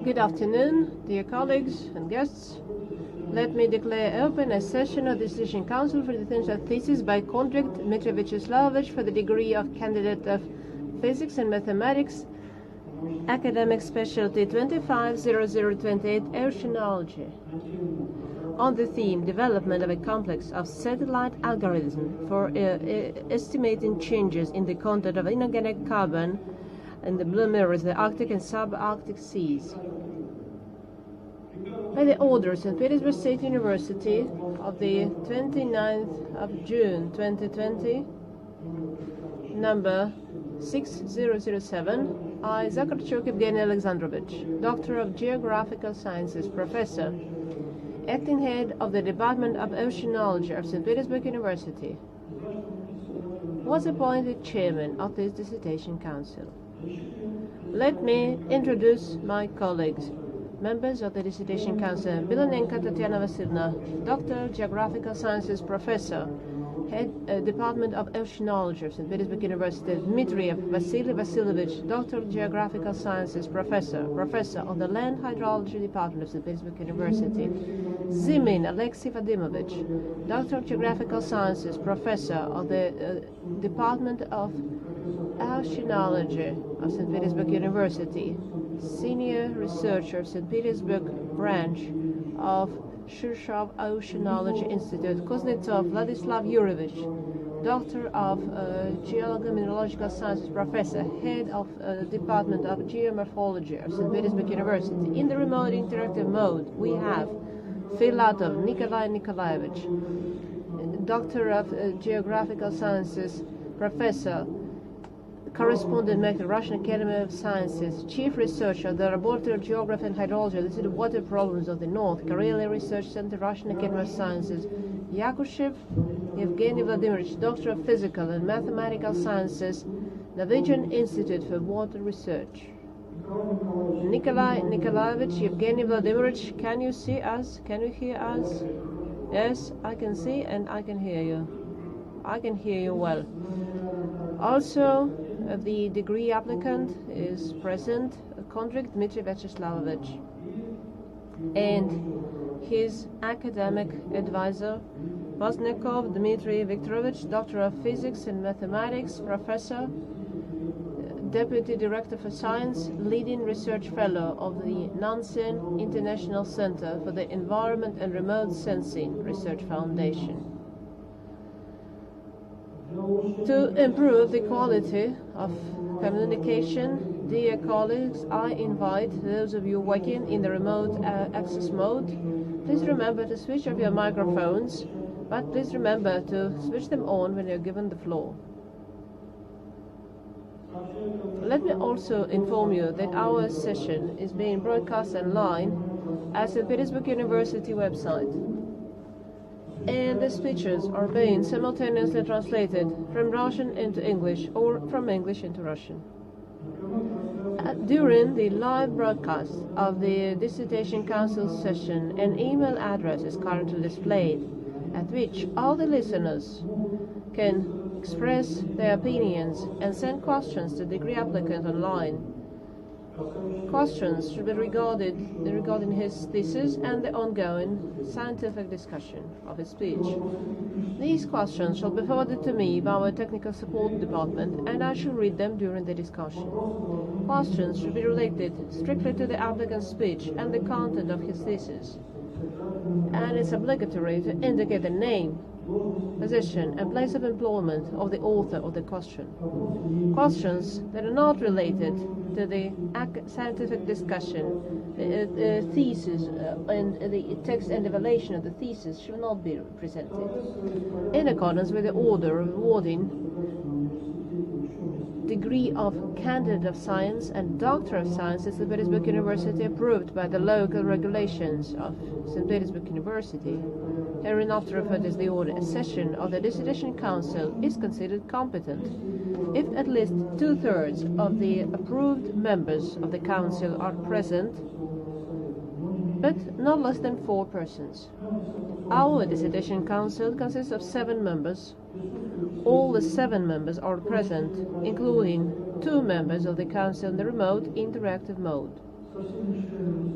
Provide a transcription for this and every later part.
Good afternoon, dear colleagues and guests. Let me declare open a session of the Dissertation Council for the defense of thesis by Kondrik Dmitry for the degree of Candidate of Physics and Mathematics, Academic Specialty 250028, Oceanology, on the theme Development of a Complex of Satellite Algorithm for estimating changes in the content of inorganic carbon in the blue mirrors, the Arctic and subarctic seas. By the order of St. Petersburg State University of the 29th of June 2020, number 6007, I, Zakarchuk Evgeny Alexandrovich, Doctor of Geographical Sciences, Professor, Acting Head of the Department of Oceanology of St. Petersburg University, was appointed Chairman of this Dissertation Council. Let me introduce my colleagues, members of the Dissertation Council: Emiliania Tatiana Vasilievna, Doctor, Geographical Sciences Professor, Head Department of Oceanology of St. Petersburg University; Dmitry Vasilyevich, Doctor of Geographical Sciences Professor, Professor of the Land Hydrology Department of St. Petersburg University; Zimin Alexey Vadimovich, Doctor of Geographical Sciences Professor of the Department of Oceanology of St. Petersburg University, Senior Researcher of St. Petersburg Branch of Shirshov Oceanology Institute; Kuznetsov Vladislav Yurovich, Doctor of Geological Sciences Professor, Head of Department of Geomorphology of St. Petersburg University. In the remote interactive mode, we have Filatov Nikolai Nikolaevich, Doctor of Geographical Sciences Professor, Correspondent Member, Russian Academy of Sciences, Chief Researcher of the Laboratory of Geography and Hydrology of the City of Water Problems of the North, Karelia Research Center, Russian Academy of Sciences; Yakushev Evgeny Vladimirovich, Doctor of Physical and Mathematical Sciences, Norwegian Institute for Water Research. Nikolai Nikolaevich, Evgeny Vladimirovich, can you see us? Can you hear us? Yes, I can see and I can hear you. I can hear you well. Also, the degree applicant is present, Kondrik Dmitry Vyacheslavovic, and his academic advisor, Voznikov Dmitry Viktorovich, Doctor of Physics and Mathematics, Professor, Deputy Director for Science, Leading Research Fellow of the Nansen International Center for the Environment and Remote Sensing Research Foundation. To improve the quality of communication, dear colleagues, I invite those of you working in the remote access mode, please remember to switch off your microphones, but please remember to switch them on when you're given the floor. Let me also inform you that our session is being broadcast online at St. Petersburg University website, and the speeches are being simultaneously translated from Russian into English or from English into Russian. During the live broadcast of the Dissertation Council session, an email address is currently displayed, at which all the listeners can express their opinions and send questions to the degree applicant online. Questions should be regarding his thesis and the ongoing scientific discussion of his speech. These questions shall be forwarded to me by our technical support department, and I shall read them during the discussion. Questions should be related strictly to the applicant's speech and the content of his thesis, and it's obligatory to indicate the name, position and place of employment of the author of the question. Questions that are not related to the scientific discussion, the thesis, and the text and evaluation of the thesis should not be presented. In accordance with the order of awarding degree of Candidate of Science and Doctor of Science at St. Petersburg University, approved by the local regulations of St. Petersburg University, hereinafter referred as the order, a session of the Dissertation Council is considered competent if at least 2/3 of the approved members of the Council are present, but not less than 4 persons. Our Dissertation Council consists of 7 members. All the 7 members are present, including 2 members of the Council in the remote interactive mode.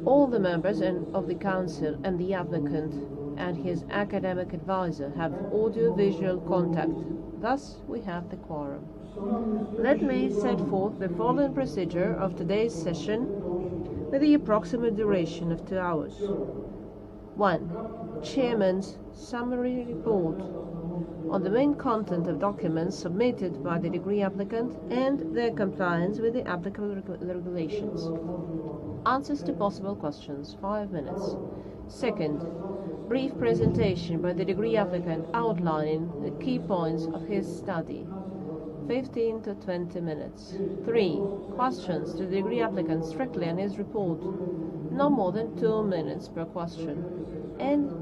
All the members of the Council and the applicant and his academic advisor have audio-visual contact. Thus, we have the quorum. Let me set forth the following procedure of today's session with the approximate duration of 2 hours. 1. Chairman's summary report on the main content of documents submitted by the degree applicant and their compliance with the applicable regulations. Answers to possible questions, 5 minutes. Second, brief presentation by the degree applicant outlining the key points of his study, 15 to 20 minutes. 3. Questions to the degree applicant strictly on his report, no more than 2 minutes per question, and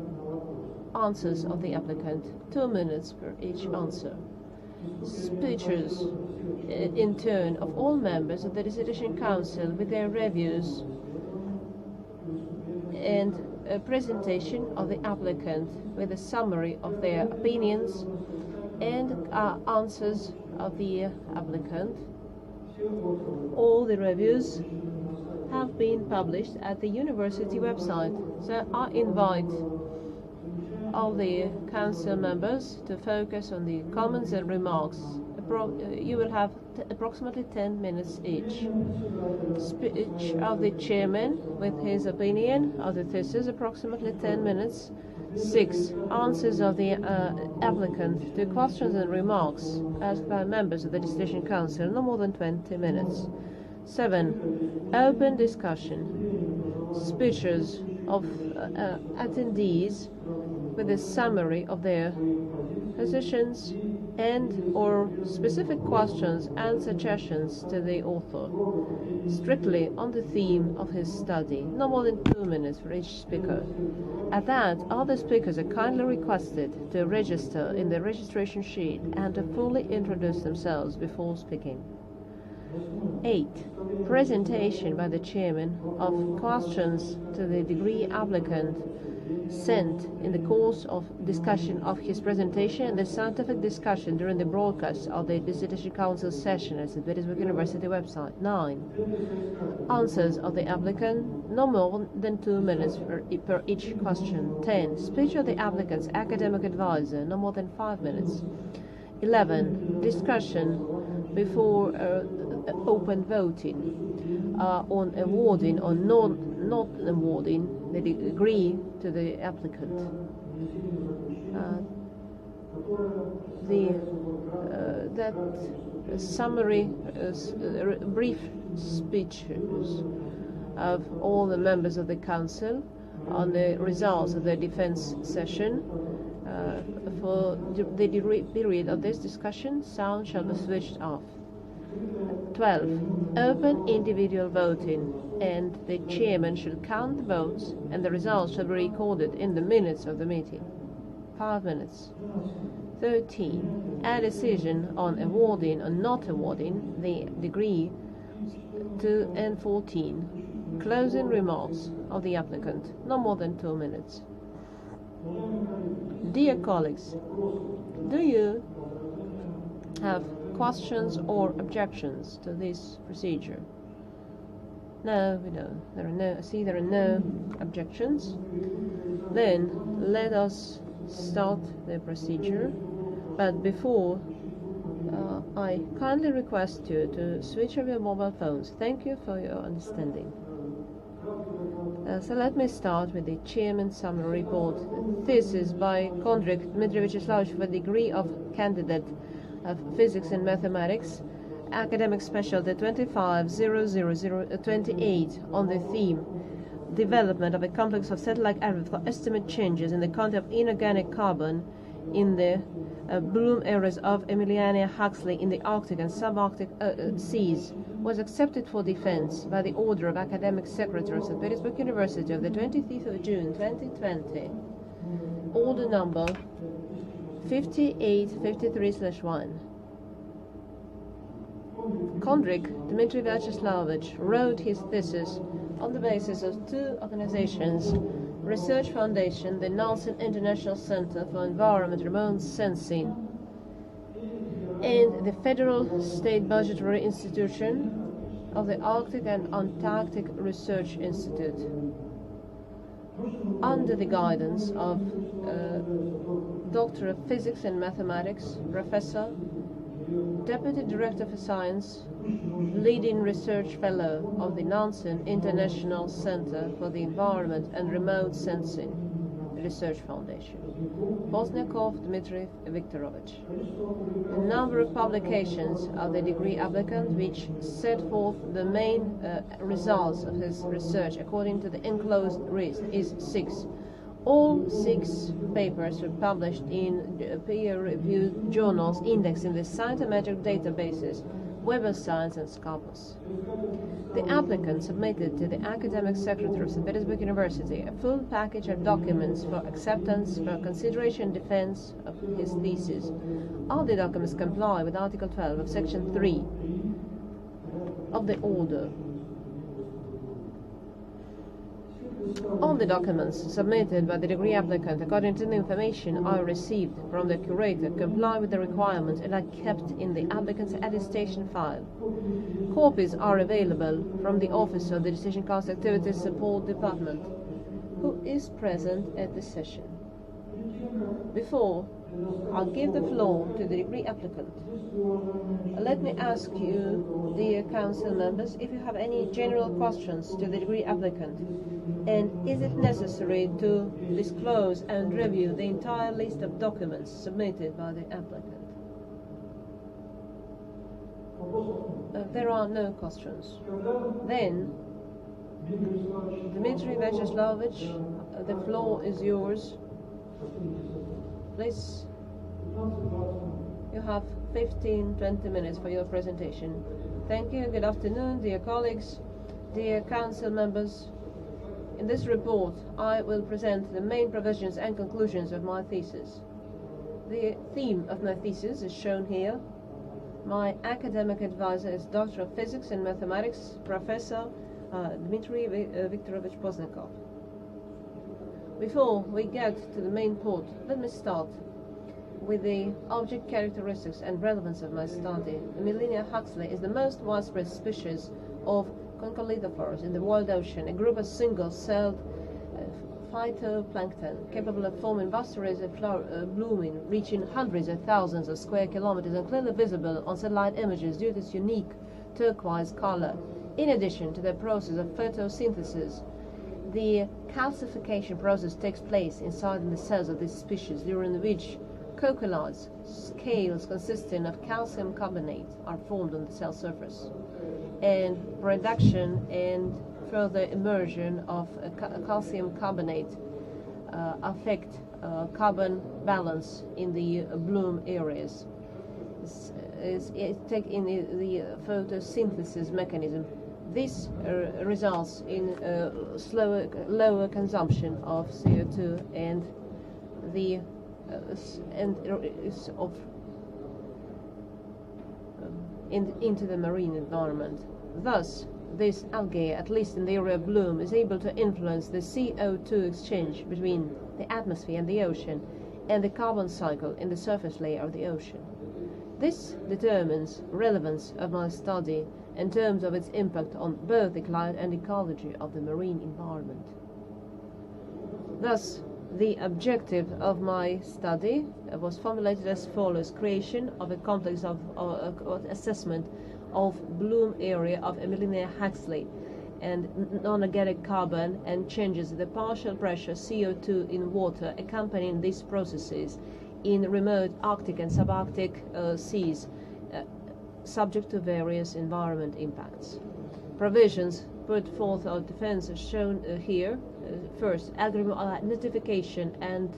answers of the applicant, 2 minutes per each answer. Speeches in turn of all members of the Dissertation Council with their reviews, and a presentation of the applicant with a summary of their opinions and answers of the applicant. All the reviews have been published at the university website, so I invite all the council members to focus on the comments and remarks. You will have approximately 10 minutes each. Speech of the chairman with his opinion of the thesis, approximately 10 minutes. 6. Answers of the applicant to questions and remarks asked by members of the Dissertation Council, no more than 20 minutes. 7. Open discussion. Speeches of attendees with a summary of their positions and or specific questions and suggestions to the author, strictly on the theme of his study, no more than 2 minutes for each speaker. At that, other speakers are kindly requested to register in the registration sheet and to fully introduce themselves before speaking. 8. Presentation by the chairman of questions to the degree applicant sent in the course of discussion of his presentation and the scientific discussion during the broadcast of the Dissertation Council session at the St. Petersburg University website. 9. Answers of the applicant, no more than 2 minutes per each question. 10. Speech of the applicant's academic advisor, no more than 5 minutes. 11. Discussion before open voting on awarding or not awarding the degree to the applicant. That summary, brief speeches of all the members of the council on the results of the defense session. For the period of this discussion, sound shall be switched off. 12. Open individual voting, and the chairman shall count the votes, and the results shall be recorded in the minutes of the meeting. 5 minutes. 13. A decision on awarding or not awarding the degree to. And 14. Closing remarks of the applicant, no more than 2 minutes. Dear colleagues, do you have questions or objections to this procedure? No, we don't. There are no objections. Then let us start the procedure. But before, I kindly request you to switch off your mobile phones. Thank you for your understanding. So let me start with the chairman's summary report. Thesis by Kondrik Dmitry for the degree of candidate of physics and mathematics, academic specialty 25-00028, on the theme development of a complex of satellite arrays for estimate changes in the content of inorganic carbon in the bloom areas of Emiliania, Huxleyi in the Arctic and subarctic seas, was accepted for defense by the order of academic secretary of St. Petersburg University of the 25th of June 2020. Order number 5853/1. Kondrik Dmitry Vyacheslamovich wrote his thesis on the basis of two organizations: Research Foundation, the Nelson International Center for Environment Remote Sensing, and the Federal State Budgetary Institution of the Arctic and Antarctic Research Institute, under the guidance of Doctor of Physics and Mathematics, Professor, Deputy Director for Science, Leading Research Fellow of the Nansen International Center for the Environment and Remote Sensing Research Foundation, Bosniakov Dmitry Viktorovich. A number of publications of the degree applicant which set forth the main results of his research according to the enclosed list is 6. All 6 papers were published in peer-reviewed journals indexed in the scientometric databases Web of Science and Scopus. The applicant submitted to the Academic Secretary of St. Petersburg University a full package of documents for acceptance for consideration and defense of his thesis. All the documents comply with Article 12 of Section 3 of the Order. All the documents submitted by the degree applicant, according to the information I received from the curator, comply with the requirements and are kept in the applicant's attestation file. Copies are available from the Office of the Dissertation Cost Activities Support Department, who is present at the session. Before I'll give the floor to the degree applicant, let me ask you, dear council members, if you have any general questions to the degree applicant, and is it necessary to disclose and review the entire list of documents submitted by the applicant? There are no questions. Then, Dmitry Vyacheslamovich, the floor is yours. Please, you have 15-20 minutes for your presentation. Thank you. Good afternoon, dear colleagues, dear council members. In this report, I will present the main provisions and conclusions of my thesis. The theme of my thesis is shown here. My academic advisor is Doctor of Physics and Mathematics, Professor Dmitry Viktorovich Bosniakov. Before we get to the main point, let me start with the object characteristics and relevance of my study. Emiliania huxleyi is the most widespread species of concholedophores in the world ocean, a group of single-celled phytoplankton capable of forming vast arrays of blooming, reaching hundreds of thousands of square kilometers and clearly visible on satellite images due to its unique turquoise color. In addition to the process of photosynthesis, the calcification process takes place inside the cells of this species, during which cocholoids, scales consisting of calcium carbonate, are formed on the cell surface, and production and further immersion of calcium carbonate affect carbon balance in the bloom areas. Take in the photosynthesis mechanism. This results in lower consumption of CO2 and the into the marine environment. Thus, this algae, at least in the area of bloom, is able to influence the CO2 exchange between the atmosphere and the ocean, and the carbon cycle in the surface layer of the ocean. This determines relevance of my study in terms of its impact on both the climate and ecology of the marine environment. Thus, the objective of my study was formulated as follows: creation of a complex of assessment of bloom area of Emiliania huxleyi and non-organic carbon and changes in the partial pressure CO2 in water accompanying these processes in remote Arctic and subarctic seas, subject to various environment impacts. Provisions put forth our defense are shown here. First, algorithm identification and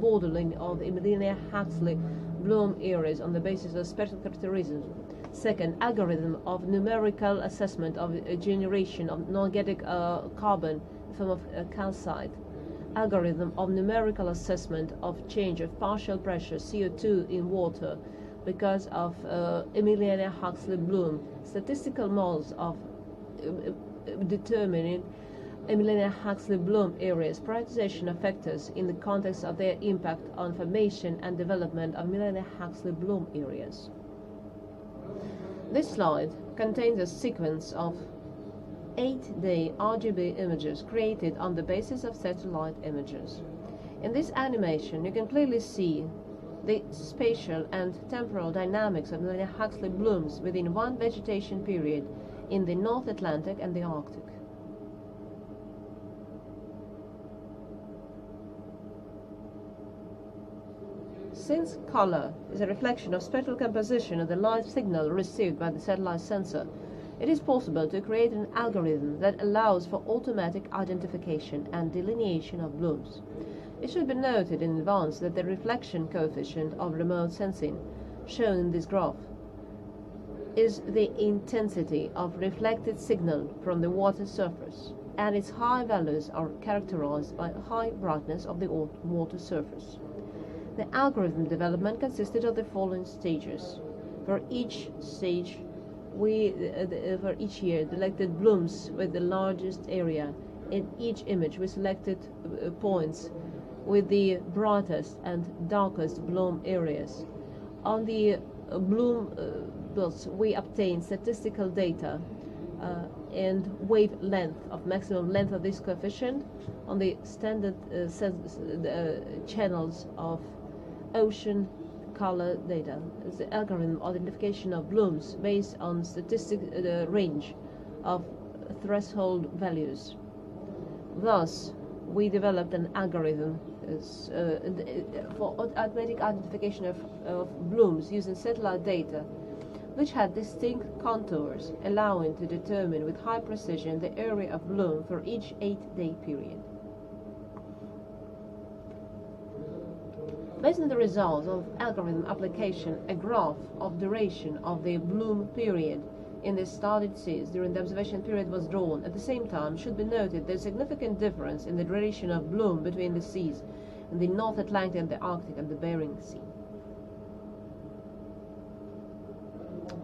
modeling of the Emiliania huxleyi bloom areas on the basis of spectral characteristics. Second, algorithm of numerical assessment of generation of non-organic carbon in the form of calcite. Algorithm of numerical assessment of change of partial pressure CO2 in water because of Emiliania huxleyi bloom. Statistical models of determining Emiliania huxleyi bloom areas, prioritization of factors in the context of their impact on formation and development of Emiliania huxleyi bloom areas. This slide contains a sequence of 8-day RGB images created on the basis of satellite images. In this animation, you can clearly see the spatial and temporal dynamics of Emiliania huxleyi blooms within one vegetation period in the North Atlantic and the Arctic. Since color is a reflection of spectral composition of the light signal received by the satellite sensor, it is possible to create an algorithm that allows for automatic identification and delineation of blooms. It should be noted in advance that the reflection coefficient of remote sensing, shown in this graph, is the intensity of reflected signal from the water surface, and its high values are characterized by high brightness of the water surface. The algorithm development consisted of the following stages. For each stage, for each year, selected blooms with the largest area. In each image, we selected points with the brightest and darkest bloom areas. On the bloom plots, we obtained statistical data and wavelength of maximum length of this coefficient on the standard channels of ocean color data. It's the algorithm identification of blooms based on statistic range of threshold values. Thus, we developed an algorithm for automatic identification of blooms using satellite data, which had distinct contours, allowing to determine with high precision the area of bloom for each 8-day period. Based on the results of algorithm application, a graph of duration of the bloom period in the studied seas during the observation period was drawn. At the same time, should be noted the significant difference in the duration of bloom between the seas in the North Atlantic and the Arctic and the Bering Sea.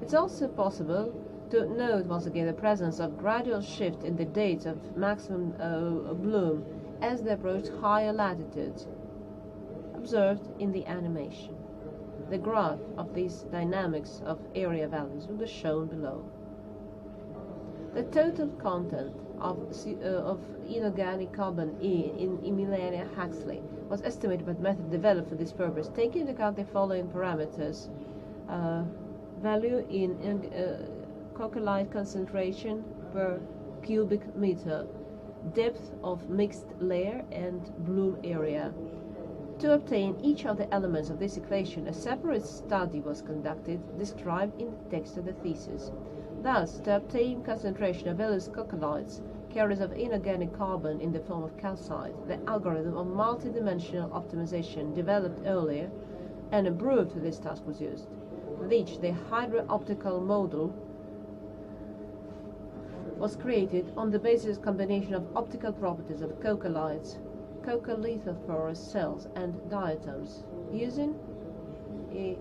It's also possible to note once again the presence of gradual shift in the dates of maximum bloom as they approached higher latitudes, observed in the animation. The graph of these dynamics of area values will be shown below. The total content of inorganic carbon in Emiliania huxleyi was estimated by the method developed for this purpose, taking into account the following parameters: value in coccolite concentration per cubic meter, depth of mixed layer, and bloom area. To obtain each of the elements of this equation, a separate study was conducted, described in the text of the thesis. Thus, to obtain concentration of various coccolites, carriers of inorganic carbon in the form of calcite, the algorithm of multidimensional optimization developed earlier and improved for this task was used. With each, the hydro-optical model was created on the basis of combination of optical properties of coccolites, coccolithophorous cells, and diatoms, using the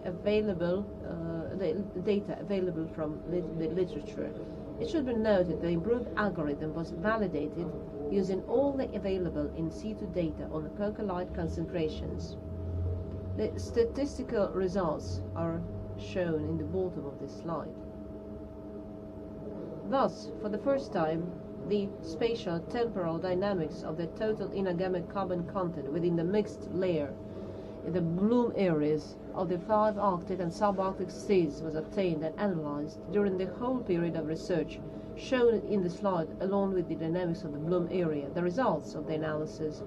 data available from the literature. It should be noted the improved algorithm was validated using all the available in situ data on coccolite concentrations. The statistical results are shown in the bottom of this slide. Thus, for the first time, the spatial temporal dynamics of the total inorganic carbon content within the mixed layer in the bloom areas of the 5 Arctic and subarctic seas was obtained and analyzed during the whole period of research shown in the slide, along with the dynamics of the bloom area. The results of the analysis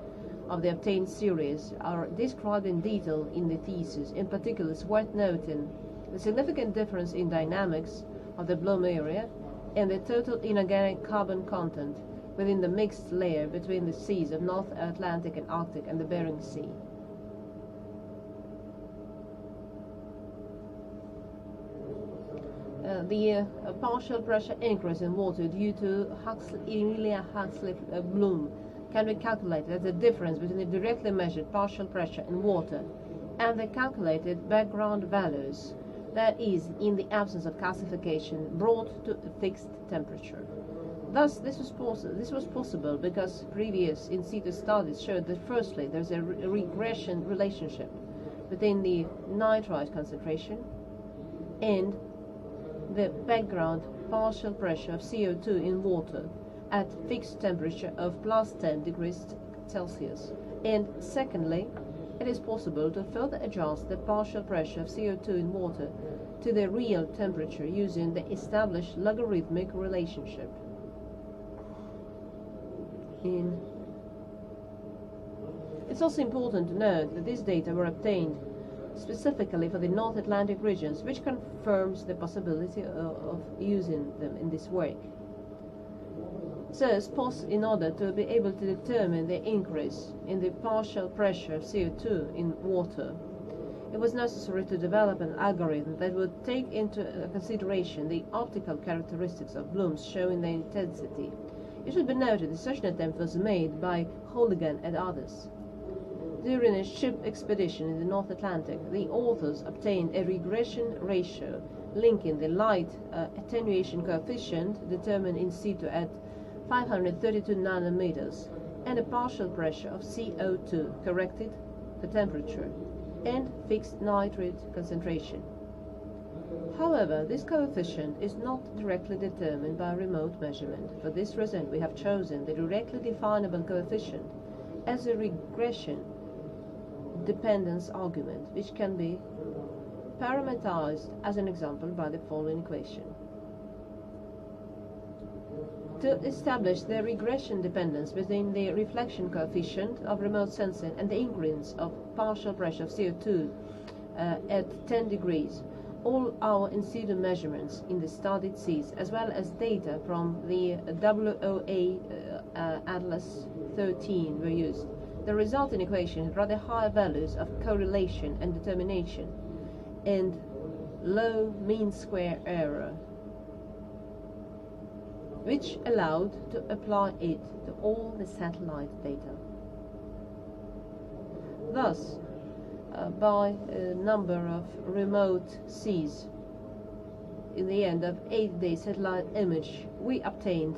of the obtained series are described in detail in the thesis. In particular, it's worth noting the significant difference in dynamics of the bloom area and the total inorganic carbon content within the mixed layer between the seas of North Atlantic and Arctic and the Bering Sea. The partial pressure increase in water due to Emiliania huxleyi bloom can be calculated as the difference between the directly measured partial pressure in water and the calculated background values, that is, in the absence of calcification, brought to a fixed temperature. Thus, this was possible because previous in situ studies showed that firstly there's a regression relationship between the nitrite concentration and the background partial pressure of CO2 in water at fixed temperature of +10 degrees Celsius. And secondly, it is possible to further adjust the partial pressure of CO2 in water to the real temperature using the established logarithmic relationship. It's also important to note that these data were obtained specifically for the North Atlantic regions, which confirms the possibility of using them in this work. So, in order to be able to determine the increase in the partial pressure of CO2 in water, it was necessary to develop an algorithm that would take into consideration the optical characteristics of blooms showing their intensity. It should be noted that such an attempt was made by Hooligan and others. During a ship expedition in the North Atlantic, the authors obtained a regression ratio linking the light attenuation coefficient determined in situ at 532 nanometers and a partial pressure of CO2 corrected for temperature and fixed nitrate concentration. However, this coefficient is not directly determined by remote measurement. For this reason, we have chosen the directly definable coefficient as a regression dependence argument, which can be parameterized as an example by the following equation. To establish the regression dependence between the reflection coefficient of remote sensing and the increase of partial pressure of CO2 at 10 degrees, all our in situ measurements in the studied seas, as well as data from the WOA Atlas 13 were used. The resulting equation had rather high values of correlation and determination and low mean square error, which allowed to apply it to all the satellite data. Thus, by a number of remote seas, in the end of 8-day satellite image, we obtained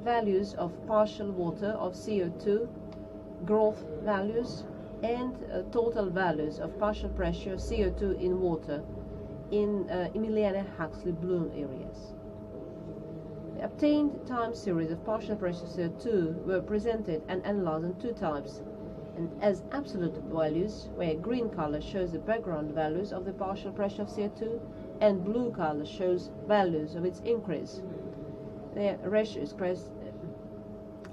values of partial water, of CO2, growth values, and total values of partial pressure of CO2 in water in Emiliania Huxley bloom areas. The obtained time series of partial pressure CO2 were presented and analyzed in two types, and as absolute values, where green color shows the background values of the partial pressure of CO2 and blue color shows values of its increase. The ratio is expressed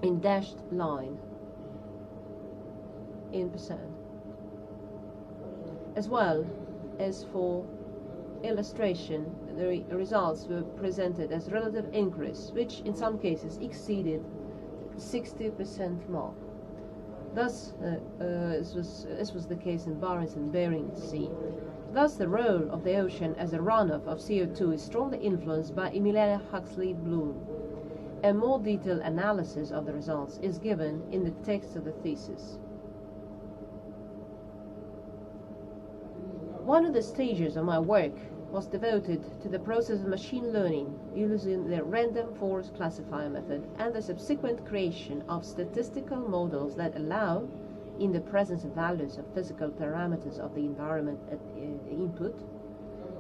in dashed line in percent. As well as for illustration, the results were presented as relative increase, which in some cases exceeded 60% mark. Thus, this was the case in Barents and Bering Sea. Thus, the role of the ocean as a runoff of CO2 is strongly influenced by Emiliania Huxley bloom. A more detailed analysis of the results is given in the text of the thesis. One of the stages of my work was devoted to the process of machine learning using the random forest classifier method and the subsequent creation of statistical models that allow, in the presence of values of physical parameters of the environment at input,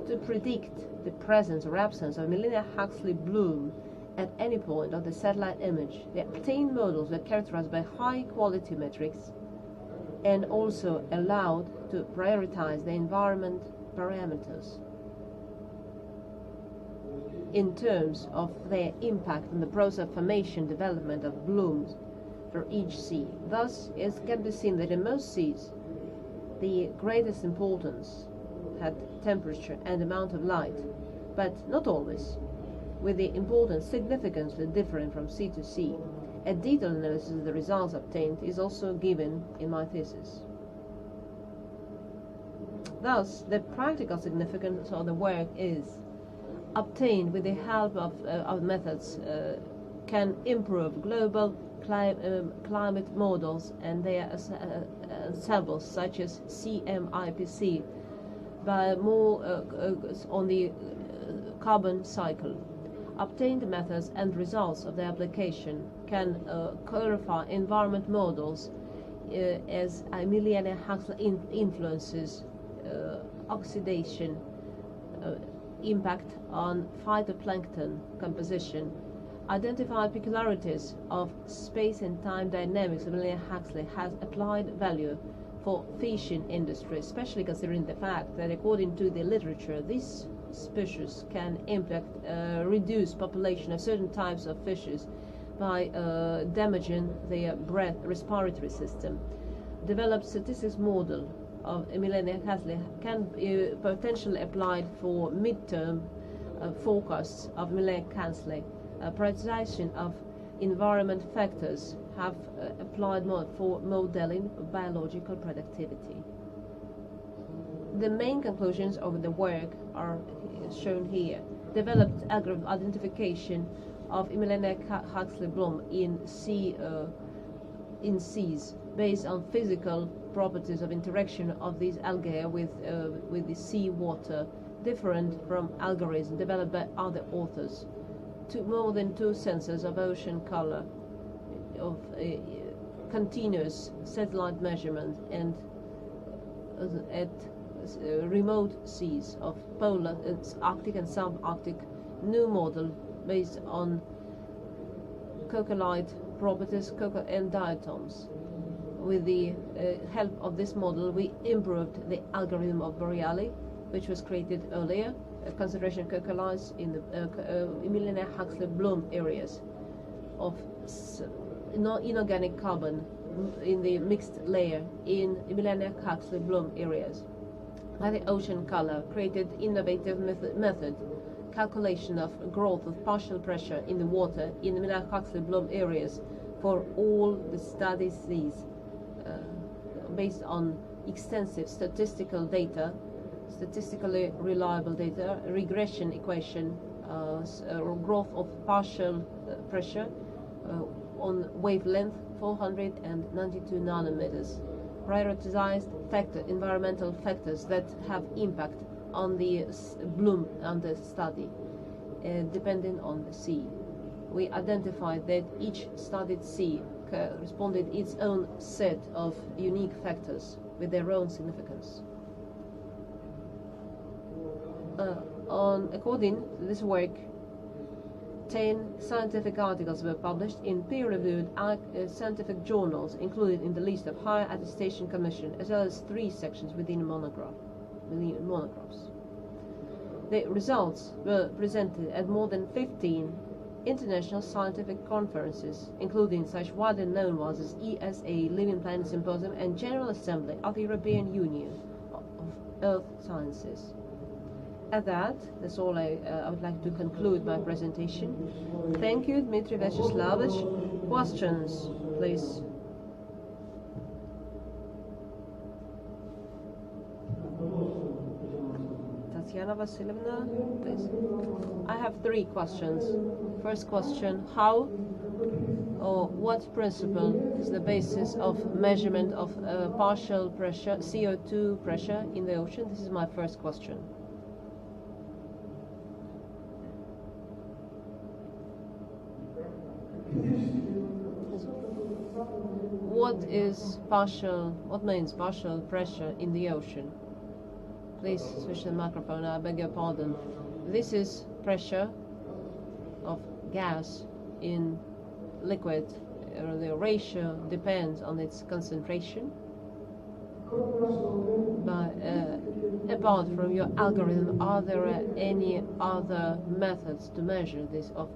to predict the presence or absence of Emiliania Huxley bloom at any point of the satellite image. The obtained models were characterized by high quality metrics and also allowed to prioritize the environment parameters in terms of their impact on the process of formation development of blooms for each sea. Thus, it can be seen that in most seas, the greatest importance had temperature and amount of light, but not always, with the importance significantly differing from sea to sea. A detailed analysis of the results obtained is also given in my thesis. Thus, the practical significance of the work is obtained with the help of methods can improve global climate models and their ensembles, such as CMIPC, by more on the carbon cycle. Obtained methods and results of the application can clarify environment models as Emiliania Huxley influences oxidation impact on phytoplankton composition, identified peculiarities of space and time dynamics. Emiliania Huxley has applied value for fishing industry, especially considering the fact that according to the literature, this species can impact reduce population of certain types of fishes by damaging their respiratory system. Developed statistics model of Emiliania Huxley can be potentially applied for midterm forecasts of Emiliania Huxley. Prioritization of environment factors have applied for modeling of biological productivity. The main conclusions of the work are shown here. Developed algorithm identification of Emiliania Huxley bloom in seas based on physical properties of interaction of these algae with the sea water, different from algorithms developed by other authors. More than 2 sensors of ocean color, of continuous satellite measurement, and at remote seas of polar, Arctic and subarctic, new model based on coccolite properties and diatoms. With the help of this model, we improved the algorithm of Boreali, which was created earlier, concentration of coccolites in the Emiliania Huxley bloom areas of inorganic carbon in the mixed layer in Emiliania Huxley bloom areas. By the ocean color, created innovative method, calculation of growth of partial pressure in the water in Emiliania Huxley bloom areas for all the study seas, based on extensive statistical data, statistically reliable data, regression equation, growth of partial pressure on wavelength 492 nanometers. Prioritized environmental factors that have impact on the bloom and the study, depending on the sea. We identified that each studied sea corresponded its own set of unique factors with their own significance. According to this work, 10 scientific articles were published in peer-reviewed scientific journals included in the list of Higher Attestation Commission, as well as 3 sections within monographs. The results were presented at more than 15 international scientific conferences, including such widely known ones as ESA, Living Planet Symposium, and General Assembly of the European Union of Earth Sciences. At that's all I would like to conclude my presentation. Thank you, Dmitry Vyacheslavoich. Questions, please. Tatiana Vasilyevna, please. I have 3 questions. First question, how or what principle is the basis of measurement of partial pressure, CO2 pressure in the ocean? This is my first question. What means partial pressure in the ocean? Please switch the microphone, I beg your pardon. This is pressure of gas in liquid. The ratio depends on its concentration. But apart from your algorithm, are there any other methods to measure this of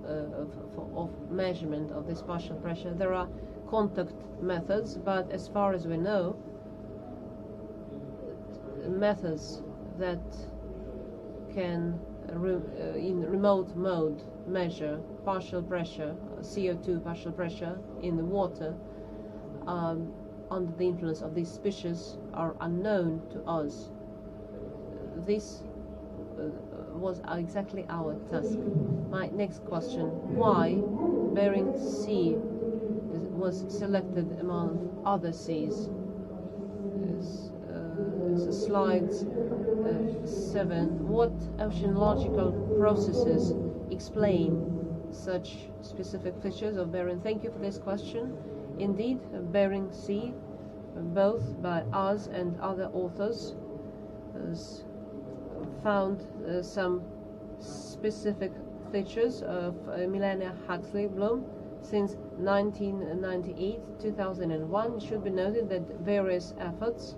measurement of this partial pressure? There are contact methods, but as far as we know, methods that can in remote mode measure partial pressure, CO2 partial pressure in the water under the influence of these species are unknown to us. This was exactly our task. My next question, why Bering Sea was selected among other seas? Slide 7. What oceanological processes explain such specific features of Bering? Thank you for this question. Indeed, Bering Sea, both by us and other authors, has found some specific features of Emiliania huxleyi bloom since 1998-2001. It should be noted that various efforts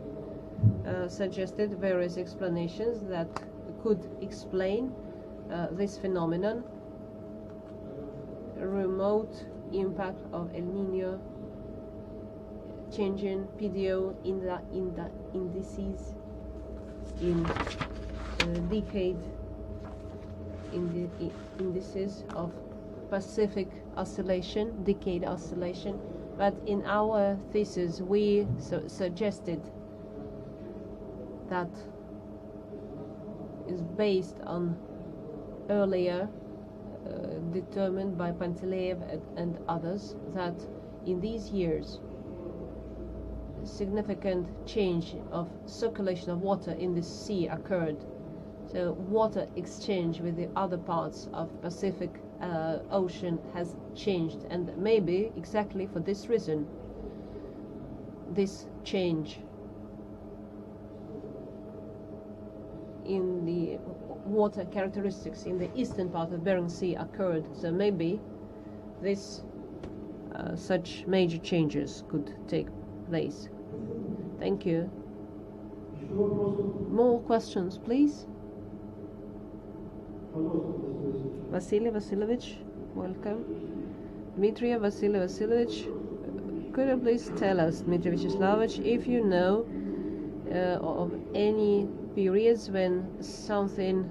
suggested various explanations that could explain this phenomenon. Remote impact of El Nino, changing PDO in the indices in decade in the indices of Pacific oscillation, decade oscillation. But in our thesis we suggested that is based on earlier determined by Panteleev and others, that in these years significant change of circulation of water in the sea occurred. So water exchange with the other parts of Pacific Ocean has changed, and maybe exactly for this reason this change in the water characteristics in the eastern part of Bering Sea occurred. So maybe this such major changes could take place. Thank you. More questions, please. Vasily Vasilovich, welcome. Dmitry Vasilovich, could you please tell us, Dmitry Vyacheslamovich, if you know of any periods when something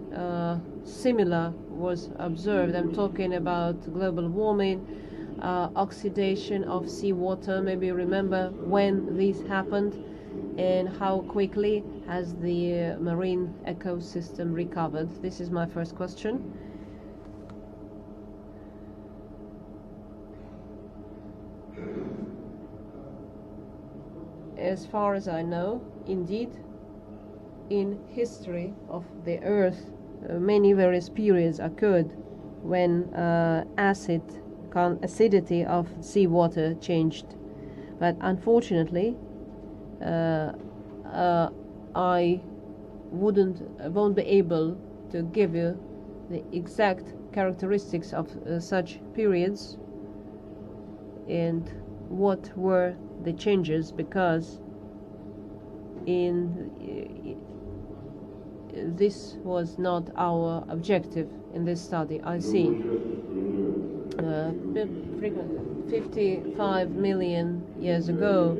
similar was observed? I'm talking about global warming, oxidation of seawater. Maybe you remember when this happened and how quickly has the marine ecosystem recovered? This is my first question. As far as I know, indeed, in history of the Earth, many various periods occurred when acidity of seawater changed. But unfortunately, I won't be able to give you the exact characteristics of such periods and what were the changes, because this was not our objective in this study. I see 55 million years ago,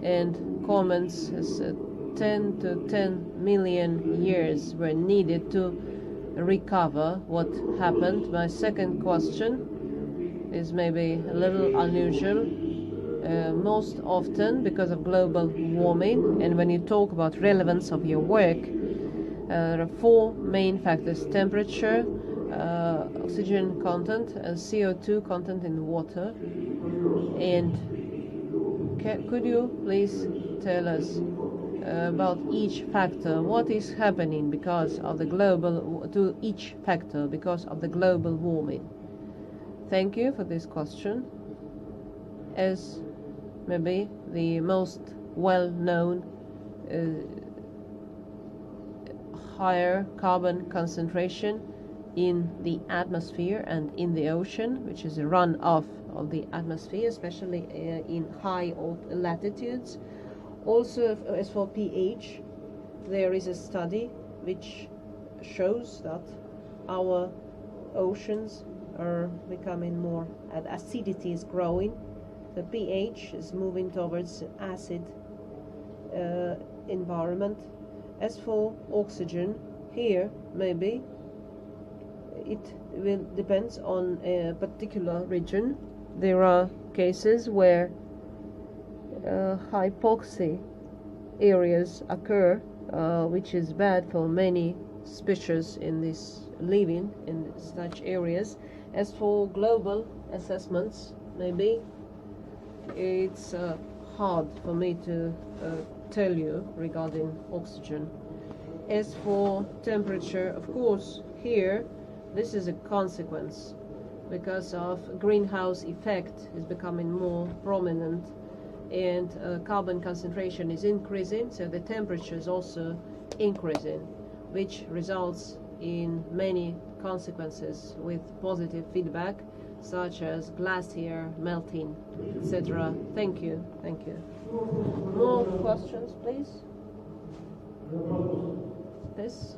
and comments as 10 to 10 million years were needed to recover what happened. My second question is maybe a little unusual. Most often because of global warming, and when you talk about relevance of your work, there are four main factors: temperature, oxygen content, and CO2 content in water. And could you please tell us about each factor? What is happening because of the to each factor because of the global warming? Thank you for this question. As maybe the most well-known higher carbon concentration in the atmosphere and in the ocean, which is a runoff of the atmosphere, especially in high latitudes. Also, as for pH, there is a study which shows that our oceans are becoming more, acidity is growing. The pH is moving towards acid environment. As for oxygen, here maybe it will depends on a particular region. There are cases where hypoxia areas occur, which is bad for many species in this living in such areas. As for global assessments, maybe it's hard for me to tell you regarding oxygen. As for temperature, of course, here this is a consequence because of greenhouse effect is becoming more prominent, and carbon concentration is increasing, so the temperature is also increasing, which results in many consequences with positive feedback, such as glacier melting, etc. Thank you. Thank you. More questions, please? This?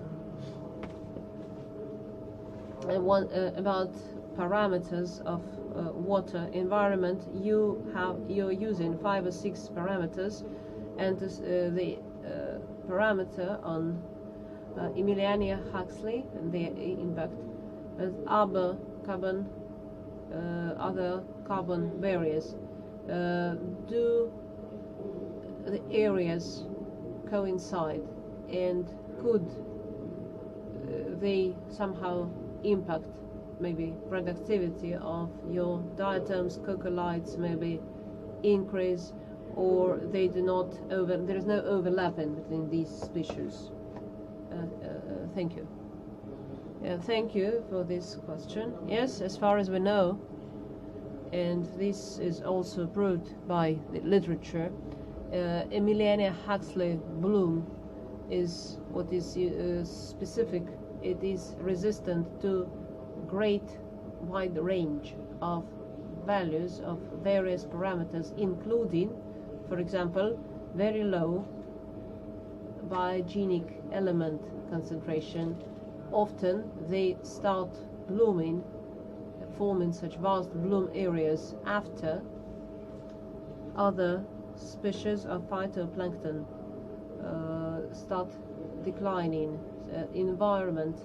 And one about parameters of water environment. You're using 5 or 6 parameters, and this, the parameter on Emiliania huxleyi and the impact, other carbon barriers. Do the areas coincide, and could they somehow impact maybe productivity of your diatoms, coccoliths, maybe increase, or they do not there is no overlapping between these species? Thank you. Thank you for this question. Yes, as far as we know, and this is also proved by the literature, Emiliania huxleyi bloom is what is specific. It is resistant to great wide range of values of various parameters, including, for example, very low biogenic element concentration. Often they start blooming, forming such vast bloom areas after other species of phytoplankton start declining. Environment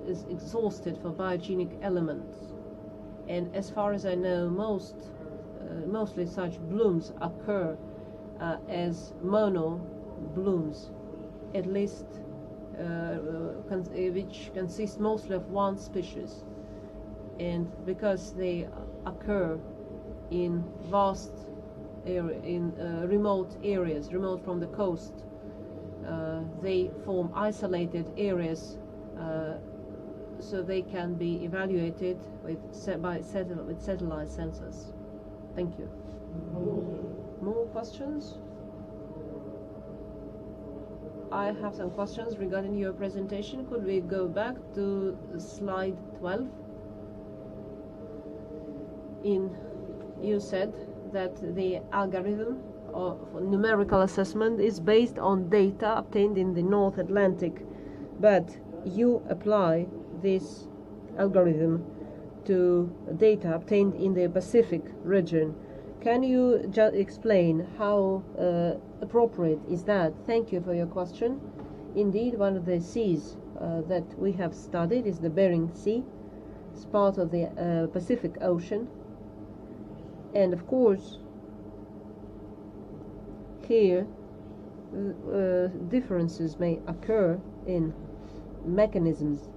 is exhausted for biogenic elements, and as far as I know, mostly such blooms occur as mono blooms, at least which consist mostly of one species, and because they occur in vast remote areas, remote from the coast, they form isolated areas, so they can be evaluated with satellite sensors. Thank you. More questions? I have some questions regarding your presentation. Could we go back to slide 12? You said that the algorithm of numerical assessment is based on data obtained in the North Atlantic, but you apply this algorithm to data obtained in the Pacific region. Can you just explain how appropriate is that? Thank you for your question. Indeed, one of the seas that we have studied is the Bering Sea. It's part of the Pacific Ocean. And of course, here differences may occur in mechanisms,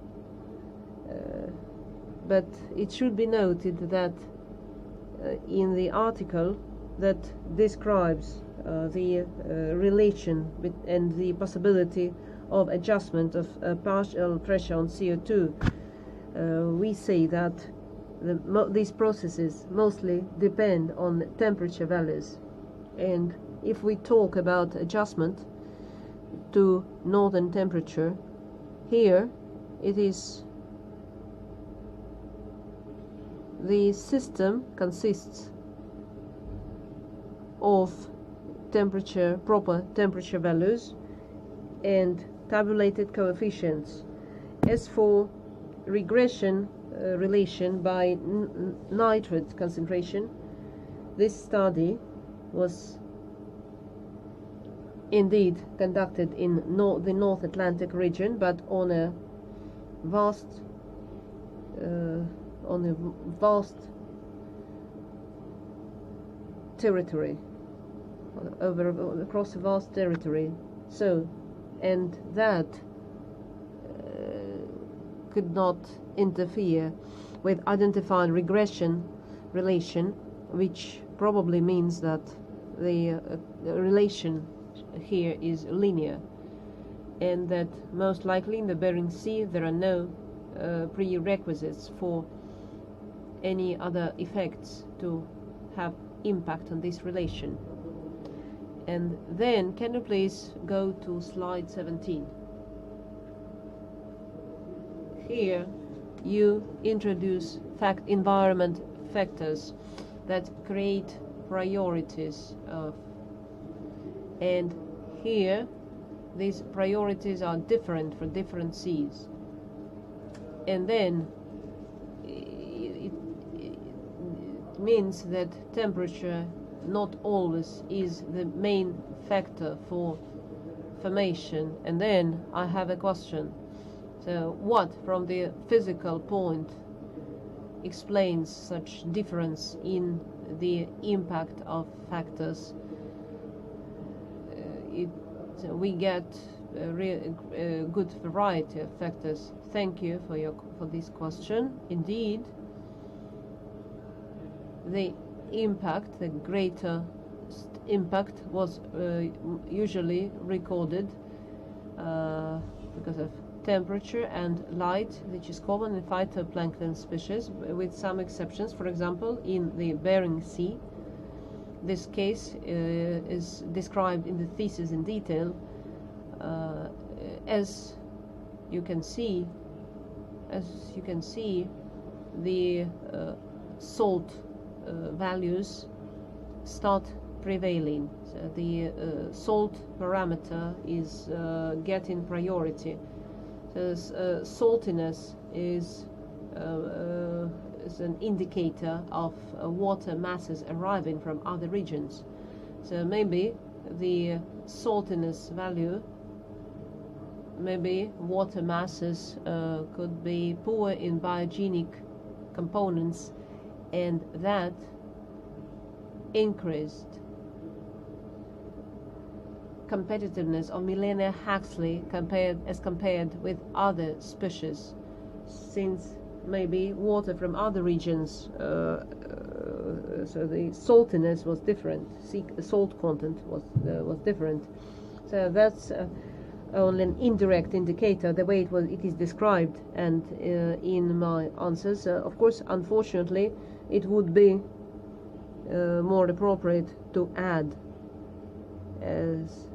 but it should be noted that in the article that describes the relation and the possibility of adjustment of partial pressure on CO2, we say that these processes mostly depend on temperature values. And if we talk about adjustment to northern temperature, here it is the system consists of proper temperature values and tabulated coefficients. As for regression relation by nitrate concentration, this study was indeed conducted in the North Atlantic region, but on a vast territory, across a vast territory. So, and that could not interfere with identified regression relation, which probably means that the relation here is linear, and that most likely in the Bering Sea there are no prerequisites for any other effects to have impact on this relation. And then, can you please go to slide 17? here you introduce environment factors that create priorities and here these priorities are different for different seas, and then it means that temperature not always is the main factor for formation. And then I have a question. So what from the physical point explains such difference in the impact of factors? We get a good variety of factors. Thank you for this question. Indeed, the impact, the greater impact was usually recorded because of temperature and light, which is common in phytoplankton species, with some exceptions. For example, in the Bering Sea, this case is described in the thesis in detail. As you can see, the salt values start prevailing. So the salt parameter is getting priority. So saltiness is an indicator of water masses arriving from other regions. So maybe the saltiness value, maybe water masses could be poor in biogenic components, and that increased competitiveness of Emiliania huxleyi compared with other species, since maybe water from other regions, so the saltiness was different, the salt content was different. So that's only an indirect indicator, the way it is described, and in my answers. Of course, unfortunately, it would be more appropriate to add as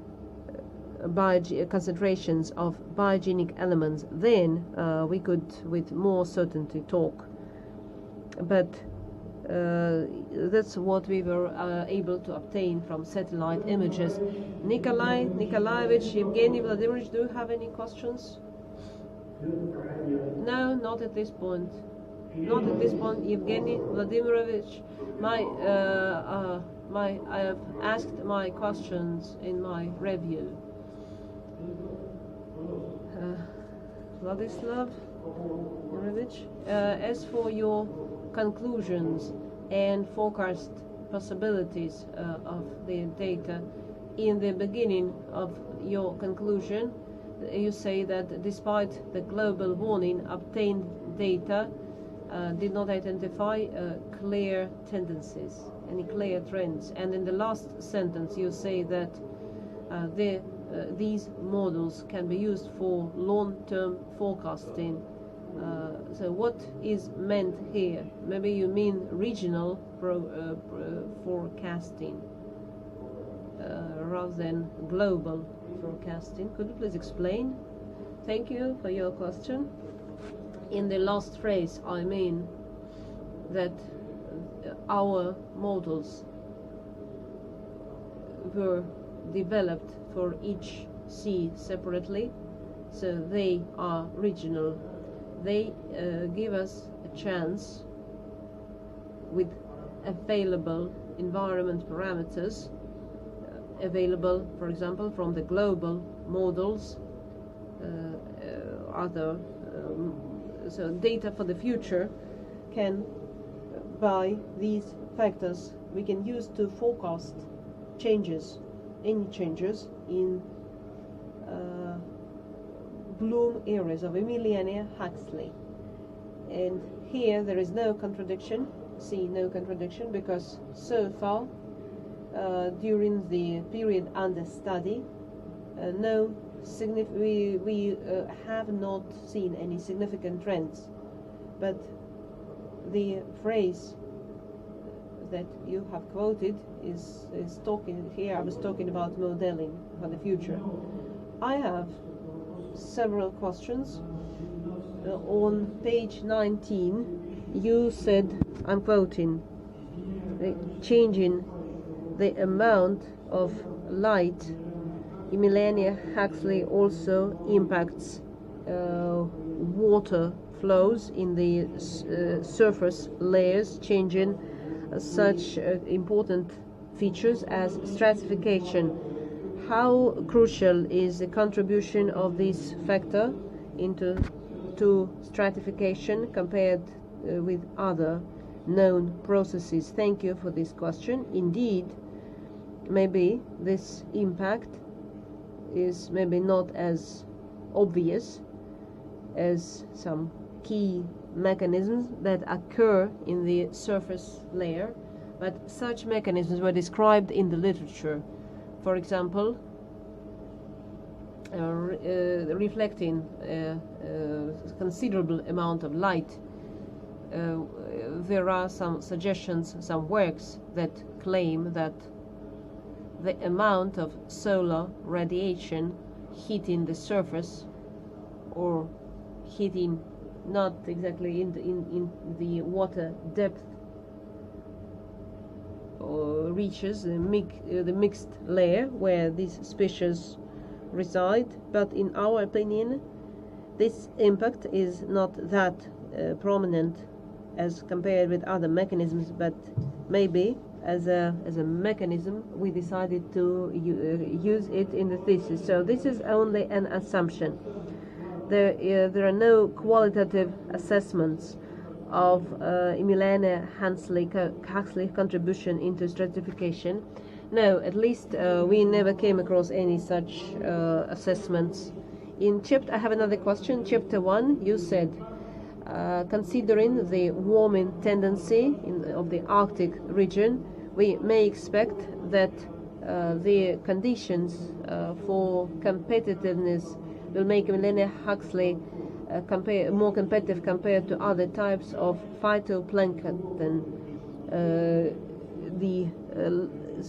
concentrations of biogenic elements, then we could with more certainty talk. But that's what we were able to obtain from satellite images. Nikolaevich, Evgeny Vladimirovich, do you have any questions? No, not at this point. Not at this point, Evgeny Vladimirovich. I have asked my questions in my review. Vladislav Yurovich, as for your conclusions and forecast possibilities of the data, in the beginning of your conclusion, you say that despite the global warming, obtained data did not identify clear tendencies, any clear trends. And in the last sentence, you say that these models can be used for long-term forecasting. So what is meant here? Maybe you mean regional forecasting rather than global forecasting. Could you please explain? Thank you for your question. In the last phrase, I mean that our models were developed for each sea separately, so they are regional. They give us a chance with available environment parameters available, for example, from the global models, so data for the future can, by these factors, we can use to forecast changes, any changes in bloom areas of Emiliania huxleyi. And here there is no contradiction, no contradiction, because so far during the period under study, we have not seen any significant trends. But the phrase that you have quoted is talking here. I was talking about modeling for the future. I have several questions. on page 19, you said, I'm quoting, changing the amount of light, Emiliania Huxley also impacts water flows in the surface layers, changing such important features as stratification. How crucial is the contribution of this factor to stratification compared with other known processes? Thank you for this question. Indeed, maybe this impact is maybe not as obvious as some key mechanisms that occur in the surface layer, but such mechanisms were described in the literature. For example, reflecting a considerable amount of light. There are some suggestions, some works that claim that the amount of solar radiation hitting the surface, or hitting not exactly in the water depth, or reaches the mixed layer where these species reside, but in our opinion this impact is not that prominent as compared with other mechanisms, but maybe as a mechanism we decided to use it in the thesis. So this is only an assumption. There are no qualitative assessments of Emiliania Huxley contribution into stratification. No, at least we never came across any such assessments. In chapter, I have another question. Chapter 1, you said, considering the warming tendency of the Arctic region, we may expect that the conditions for competitiveness will make Emiliania Huxley more competitive compared to other types of phytoplankton,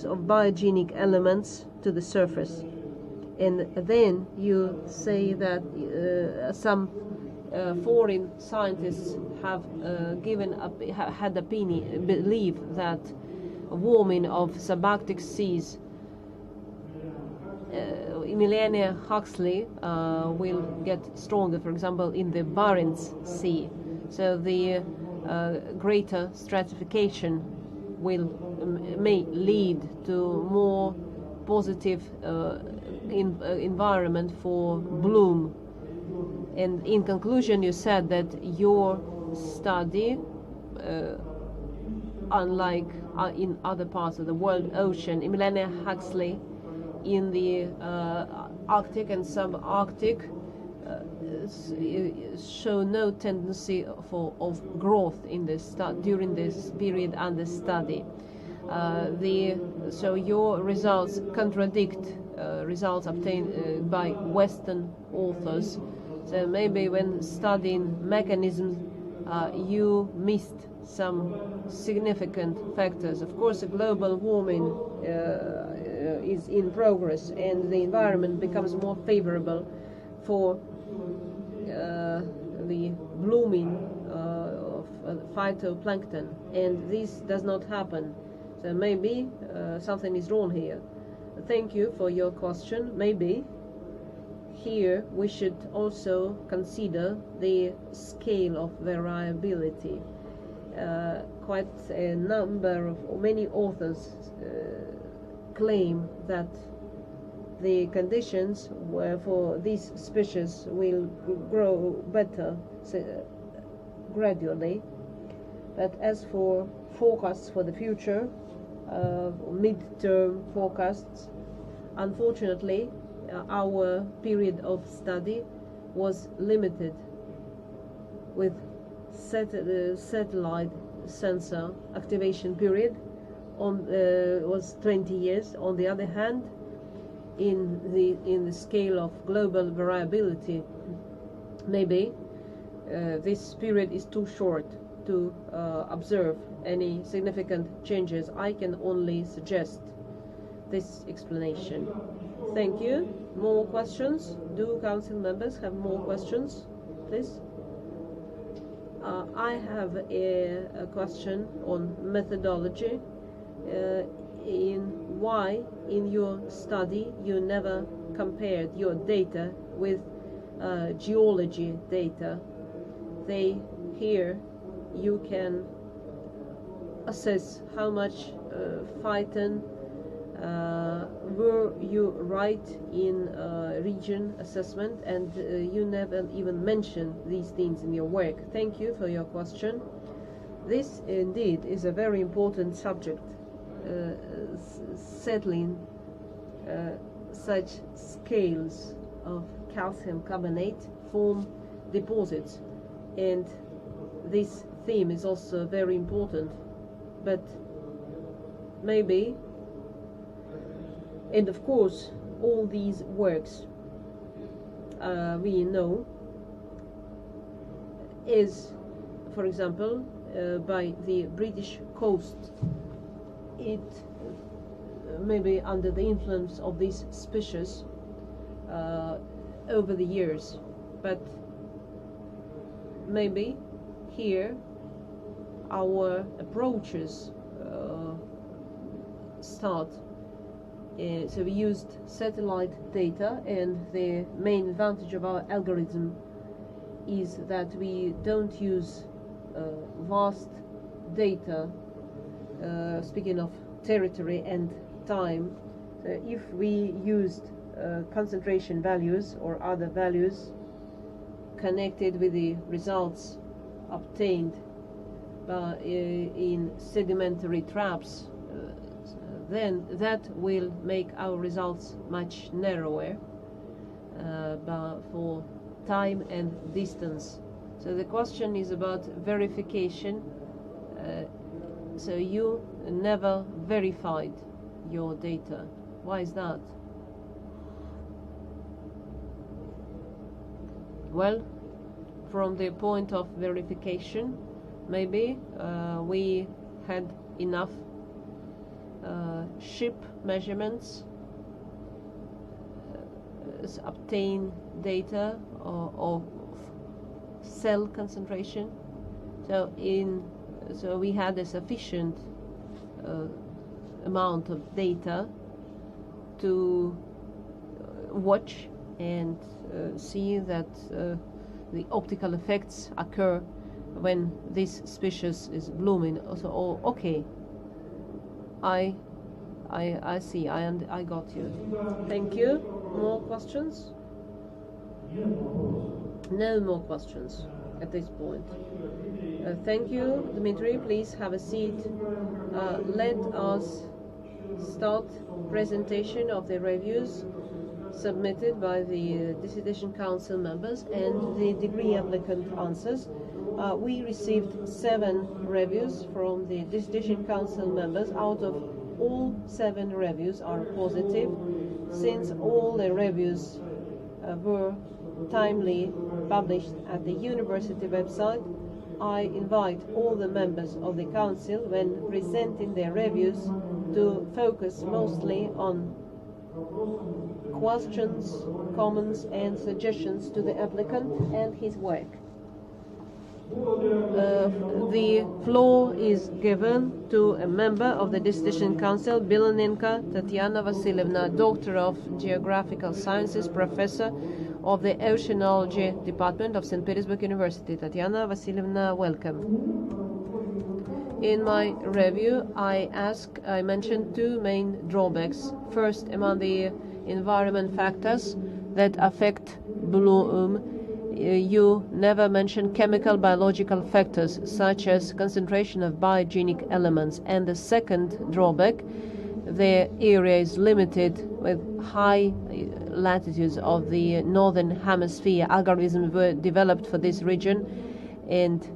of biogenic elements to the surface. And then you say that some foreign scientists have believe that warming of subarctic seas, Emiliania Huxley will get stronger, for example, in the Barents Sea. So the greater stratification may lead to more positive environment for bloom. And in conclusion, you said that your study, unlike in other parts of the world ocean, Emiliania Huxley in the Arctic and subarctic show no tendency of growth in during this period under study. So your results contradict results obtained by Western authors. So maybe when studying mechanisms, you missed some significant factors. Of course, global warming is in progress, and the environment becomes more favorable for the blooming of phytoplankton, and this does not happen. So maybe something is wrong here. Thank you for your question. Maybe here we should also consider the scale of variability. Quite a number of many authors claim that the conditions for these species will grow better gradually. But as for forecasts for the future, mid-term forecasts, unfortunately, our period of study was limited with satellite sensor activation period was 20 years. On the other hand, in the scale of global variability, maybe this period is too short to observe any significant changes. I can only suggest this explanation. Thank you. More questions? Do council members have more questions, please? I have a question on methodology. In why in your study you never compared your data with geology data? Here you can assess how much phyton were you right in region assessment, and you never even mention these things in your work. Thank you for your question. This indeed is a very important subject, settling such scales of calcium carbonate form deposits, and this theme is also very important. But maybe, and of course, all these works we know is, for example, by the British coast. It maybe under the influence of these species over the years, but maybe here our approaches start. So we used satellite data, and the main advantage of our algorithm is that we don't use vast data, speaking of territory and time. If we used concentration values or other values connected with the results obtained in sedimentary traps, then that will make our results much narrower for time and distance. So the question is about verification. So you never verified your data. Why is that? Well, from the point of verification, maybe we had enough ship measurements, obtain data of cell concentration. So we had a sufficient amount of data to watch and see that the optical effects occur when this species is blooming. So, okay, I see. I got you. Thank you. More questions? No more questions at this point. Thank you, Dmitry. Please have a seat. Let us start presentation of the reviews submitted by the Dissertation Council members and the degree applicant answers. We received 7 reviews from the Dissertation Council members. Out of all 7 reviews are positive. Since all the reviews were timely published at the university website, I invite all the members of the Council, when presenting their reviews, to focus mostly on questions, comments and suggestions to the applicant and his work. The floor is given to a member of the Dissertation Council, Bilanenko Tatiana Vasilievna, Doctor of Geographical Sciences, Professor of the Oceanology Department of St. Petersburg University. Tatiana Vasilievna, welcome. In my review, I mentioned 2 main drawbacks. First, among the environment factors that affect bloom, you never mention chemical biological factors such as concentration of biogenic elements. And the second drawback, the area is limited with high latitudes of the northern hemisphere. Algorithms were developed for this region and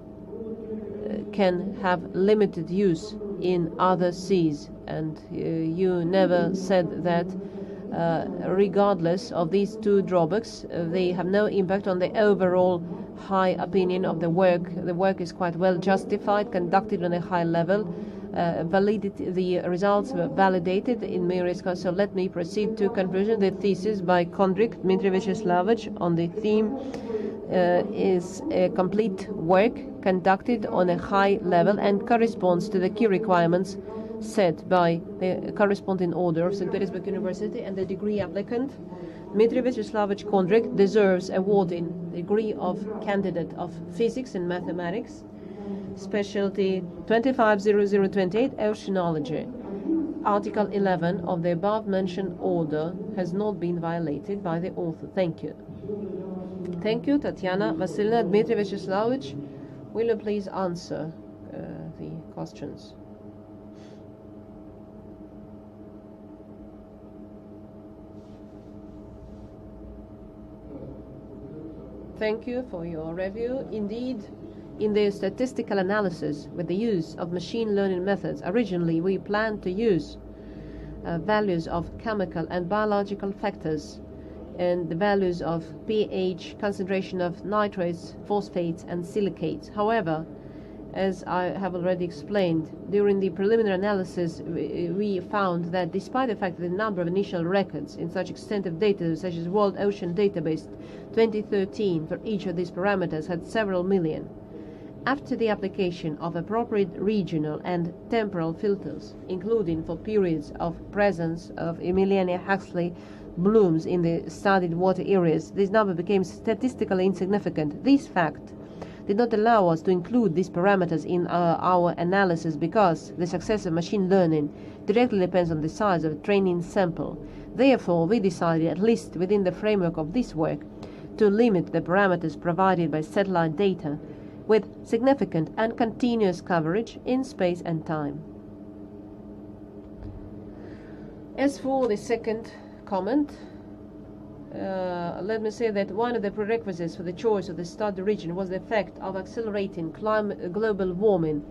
can have limited use in other seas. And you never said that regardless of these 2 drawbacks, they have no impact on the overall high opinion of the work. The work is quite well justified, conducted on a high level. the results were validated in various cases. So let me proceed to conclusion. The thesis by Kondrik, Dmitry Vyacheslavich, on the theme is a complete work conducted on a high level and corresponds to the key requirements set by the corresponding order of St. Petersburg University, and the degree applicant, Dmitry Vyacheslavich Kondrik, deserves awarding the degree of candidate of physics and mathematics, specialty 250028, Oceanology. Article 11 of the above-mentioned order has not been violated by the author. Thank you. Thank you, Tatiana Vasilievna. Dmitry Vyacheslavich, will you please answer the questions? Thank you for your review. Indeed, in the statistical analysis with the use of machine learning methods, originally we planned to use values of chemical and biological factors and the values of pH, concentration of nitrates, phosphates and silicates. However, as I have already explained, during the preliminary analysis we found that despite the fact that the number of initial records in such extensive data such as World Ocean Database 2013 for each of these parameters had several million, after the application of appropriate regional and temporal filters, including for periods of presence of Emiliania huxleyi blooms in the studied water areas, this number became statistically insignificant. This fact did not allow us to include these parameters in our analysis because the success of machine learning directly depends on the size of the training sample. Therefore, we decided, at least within the framework of this work, to limit the parameters provided by satellite data with significant and continuous coverage in space and time. As for the second comment, let me say that one of the prerequisites for the choice of the study region was the effect of accelerating global warming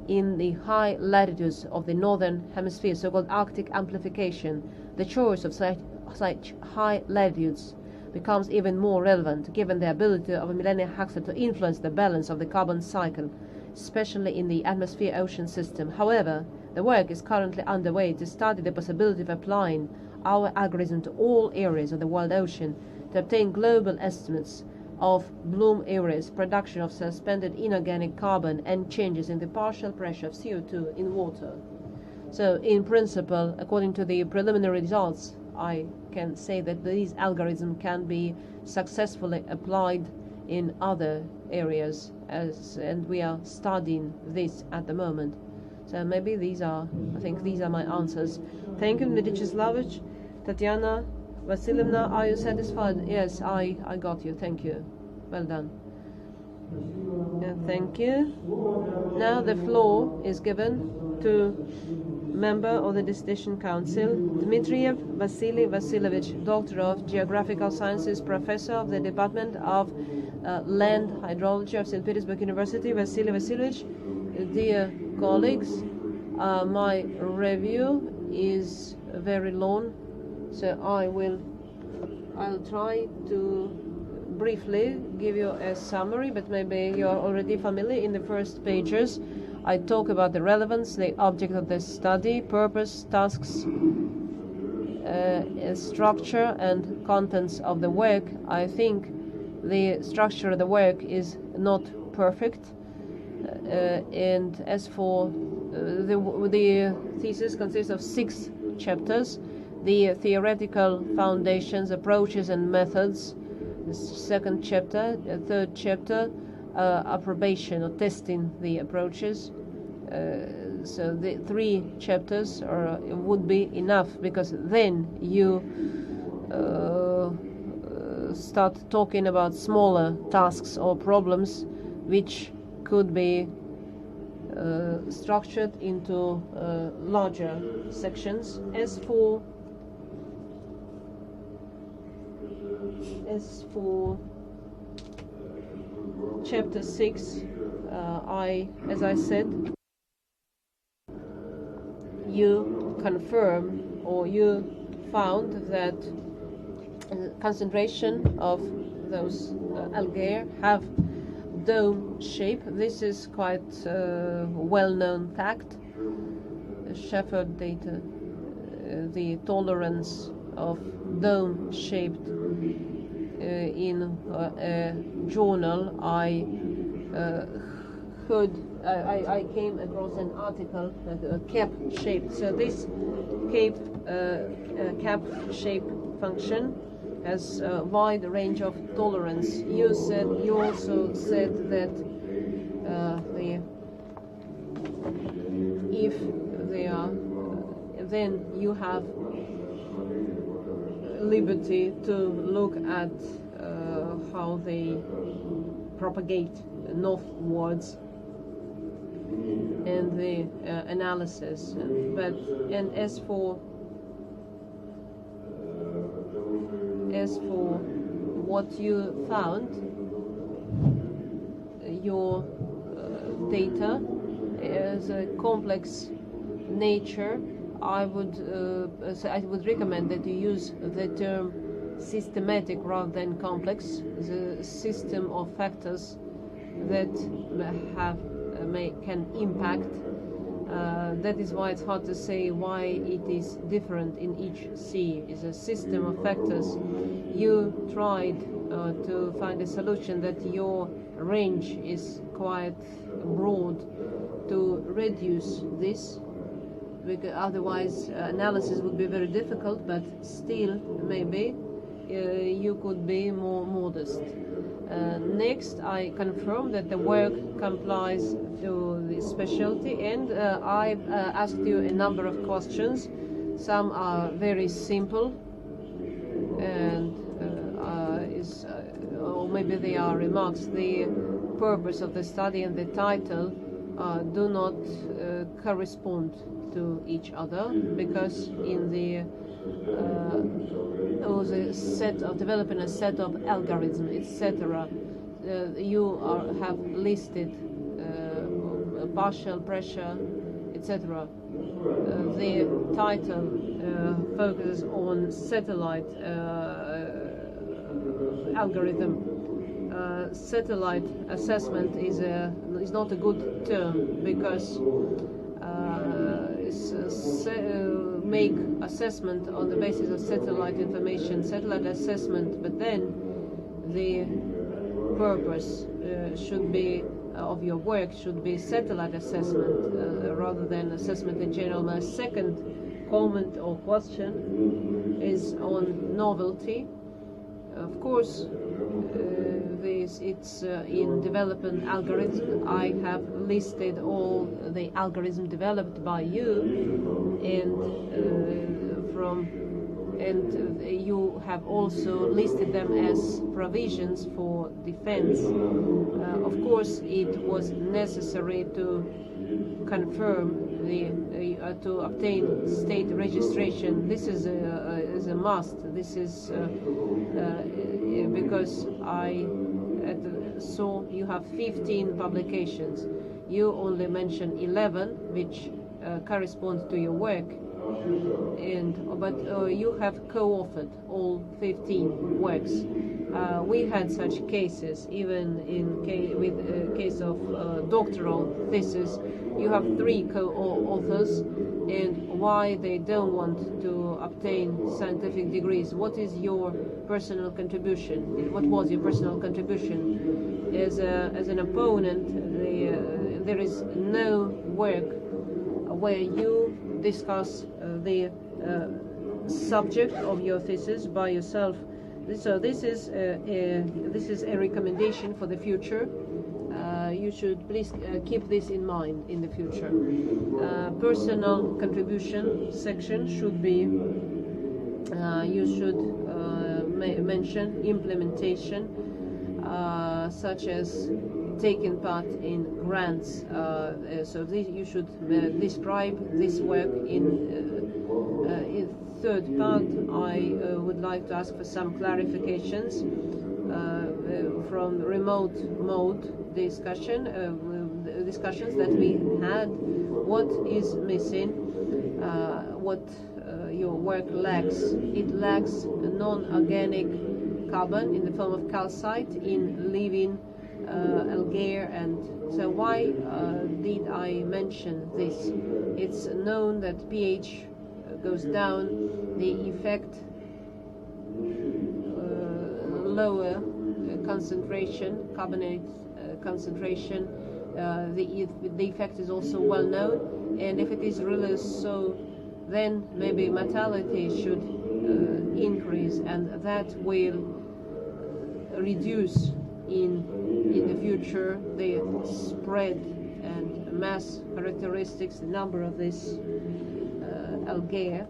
in the high latitudes of the northern hemisphere, so-called Arctic amplification. The choice of such high latitudes becomes even more relevant given the ability of Emiliania huxleyi to influence the balance of the carbon cycle, especially in the atmosphere-ocean system. However, the work is currently underway to study the possibility of applying our algorithm to all areas of the world ocean to obtain global estimates of bloom areas, production of suspended inorganic carbon, and changes in the partial pressure of CO2 in water. So, in principle, according to the preliminary results, I can say that these algorithms can be successfully applied in other areas, and we are studying this at the moment. So maybe I think these are my answers. Thank you, Dmitry Vyacheslavich. Tatiana Vasilievna, are you satisfied? Yes, I got you. Thank you. Well done. Thank you. Now the floor is given to member of the Dissertation Council, Dmitriev Vasily Vasilievich, Doctor of Geographical Sciences, Professor of the Department of Land Hydrology of St. Petersburg University. Vasily Vasilievich, dear colleagues, my review is very long, so I'll try to briefly give you a summary, but maybe you're already familiar. In the first pages, I talk about the relevance, the object of the study, purpose, tasks, structure and contents of the work. I think the structure of the work is not perfect, and as for the thesis consists of 6 chapters: the theoretical foundations, approaches and methods, the second chapter, the third chapter, approbation or testing the approaches. So the 3 chapters would be enough, because then you start talking about smaller tasks or problems which could be structured into larger sections. As for chapter 6, as I said, you confirm or you found that concentration of those algae have dome shape. This is quite a well-known fact. Shepherd data, the tolerance of dome-shaped. In a journal, I came across an article, cap-shaped. So this cap-shaped function has a wide range of tolerance. You also said that if they are, then you have liberty to look at how they propagate northwards and the analysis. And as for what you found, your data is a complex nature. I would recommend that you use the term systematic rather than complex. The system of factors that can impact. That is why it's hard to say why it is different in each sea. It's a system of factors. You tried to find a solution that your range is quite broad to reduce this, because otherwise analysis would be very difficult, but still maybe you could be more modest. Next, I confirm that the work complies to the specialty, and I asked you a number of questions. Some are very simple, and or maybe they are remarks. The purpose of the study and the title do not correspond to each other, because in the set of developing a set of algorithms, etc. You have listed partial pressure, etc. The title focuses on satellite algorithm. Satellite assessment is not a good term, because make assessment on the basis of satellite information, satellite assessment, but then the purpose should be of your work should be satellite assessment rather than assessment in general. My second comment or question is on novelty. Of course, it's in development algorithm. I have listed all the algorithms developed by you, and you have also listed them as provisions for defense. Of course, it was necessary to confirm to obtain state registration. This is a must. This is because I saw you have 15 publications. You only mentioned 11, which correspond to your work, but you have co-authored all 15 works. We had such cases, even with case of doctoral thesis. You have 3 co-authors, and why they don't want to obtain scientific degrees? What is your personal contribution? What was your personal contribution? As an opponent, there is no work where you discuss the subject of your thesis by yourself. So this is a recommendation for the future. You should please keep this in mind in the future. Personal contribution section should be, you should mention implementation, such as taking part in grants. So you should describe this work in third part. I would like to ask for some clarifications from remote mode discussions that we had. What is missing? What your work lacks? It lacks non-organic carbon in the form of calcite in living algae. And so why did I mention this? It's known that pH goes down, the effect lower concentration, carbonate concentration, the effect is also well known. And if it is really so, then maybe mortality should increase, and that will reduce in the future the spread and mass characteristics, the number of this algae.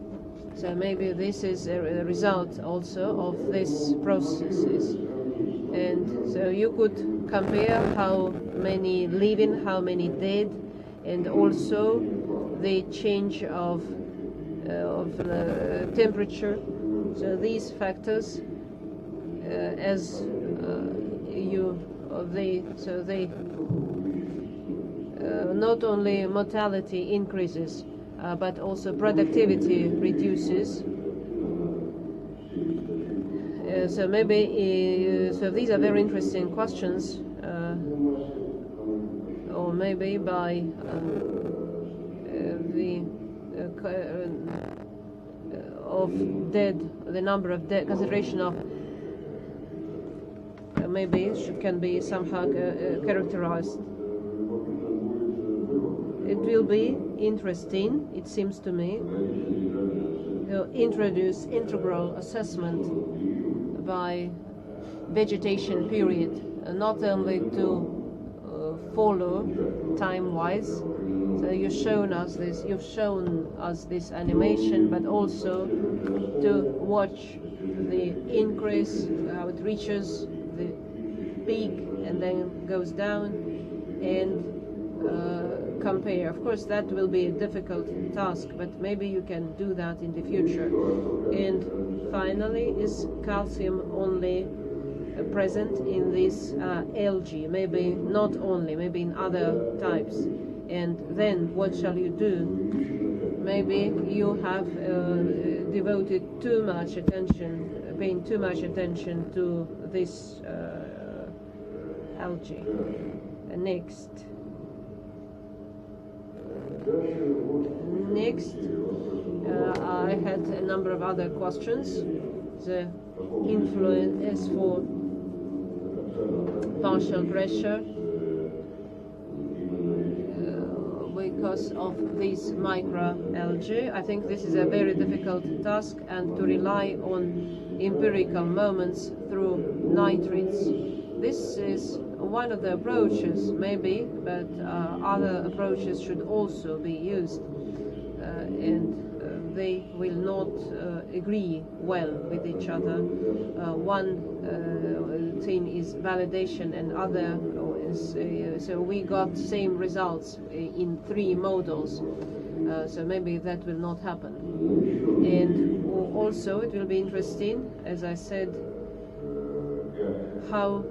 So maybe this is a result also of these processes. And so you could compare how many living, how many dead, and also the change of the temperature. So these factors, not only mortality increases, but also productivity reduces. So maybe so these are very interesting questions, or maybe by the number of dead, concentration of maybe can be somehow characterized. It will be interesting, it seems to me, to introduce integral assessment by vegetation period, not only to follow time-wise. So you've shown us this animation, but also to watch the increase, how it reaches the peak and then goes down, and compare. Of course, that will be a difficult task, but maybe you can do that in the future. And finally, is calcium only present in this algae? Maybe not only, maybe in other types. And then what shall you do? Maybe you have devoted too much attention, paying too much attention to this algae. Next, I had a number of other questions. The influence is for partial pressure because of these microalgae. I think this is a very difficult task, and to rely on empirical moments through nitrates. This is one of the approaches, maybe, but other approaches should also be used, and they will not agree well with each other. One thing is validation, and other is so we got same results in 3 models. So maybe that will not happen. And also it will be interesting, as I said, how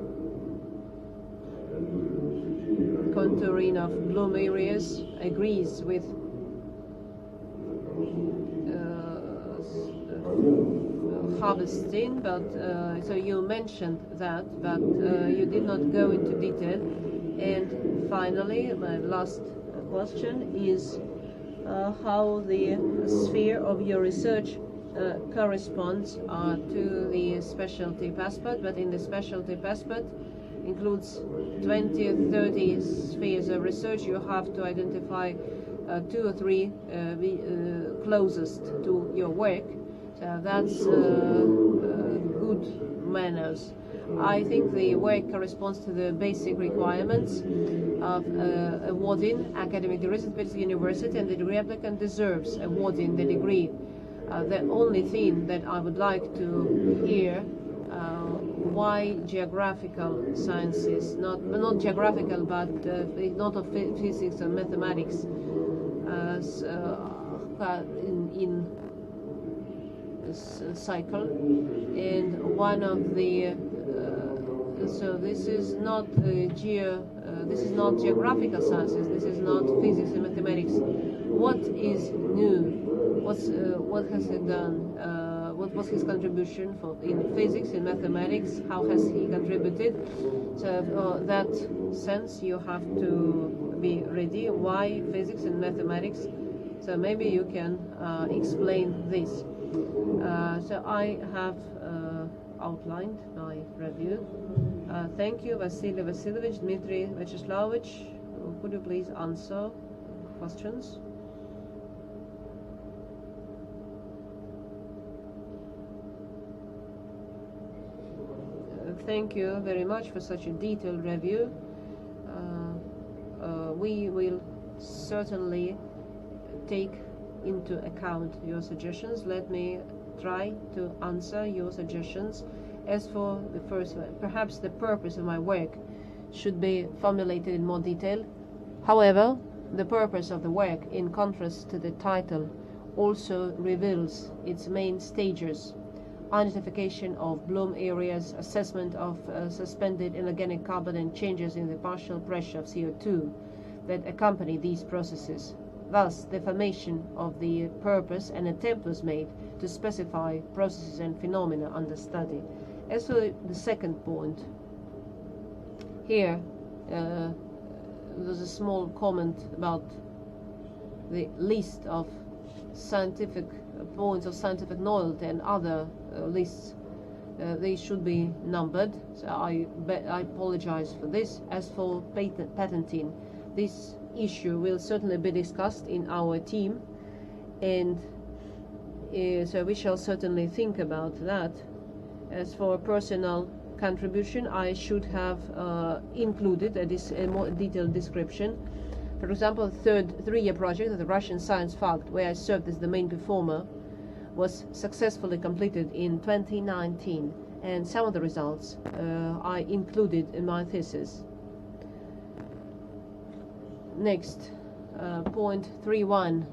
contouring of bloom areas agrees with harvesting, but so you mentioned that, but you did not go into detail. And finally, my last question is how the sphere of your research corresponds to the specialty passport, but in the specialty passport includes 20 or 30 spheres of research. You have to identify 2 or 3 closest to your work. So that's good manners. I think the work corresponds to the basic requirements of awarding academic degrees at Specility University, and the degree applicant deserves awarding the degree. The only thing that I would like to hear, why geographical sciences, not geographical, but not of physics and mathematics, in this cycle. And one of the so this is not this is not geographical sciences. This is not physics and mathematics. What is new? What has it done? What what was his contribution in physics, in mathematics, how has he contributed. So that sense you have to be ready. Why physics and mathematics? So maybe you can explain this. So I have outlined my review. Thank you, Vasily Vasilyevich, Dmitry Vyacheslamovich. Could you please answer questions? Thank you very much for such a detailed review. We will certainly take into account your suggestions. Let me try to answer your suggestions. As for the first one, perhaps the purpose of my work should be formulated in more detail. However, the purpose of the work, in contrast to the title, also reveals its main stages: identification of bloom areas, assessment of suspended inorganic carbon, and changes in the partial pressure of CO2 that accompany these processes. Thus, the formation of the purpose and attempt was made to specify processes and phenomena under study. As for the second point, here there's a small comment about the list of scientific points of scientific novelty and other lists. They should be numbered, so I apologize for this. As for patenting, this issue will certainly be discussed in our team, and so we shall certainly think about that. As for personal contribution, I should have included a more detailed description. For example, the third three-year project of the Russian Science Fact, where I served as the main performer, was successfully completed in 2019, and some of the results I included in my thesis. Next, point 3.1.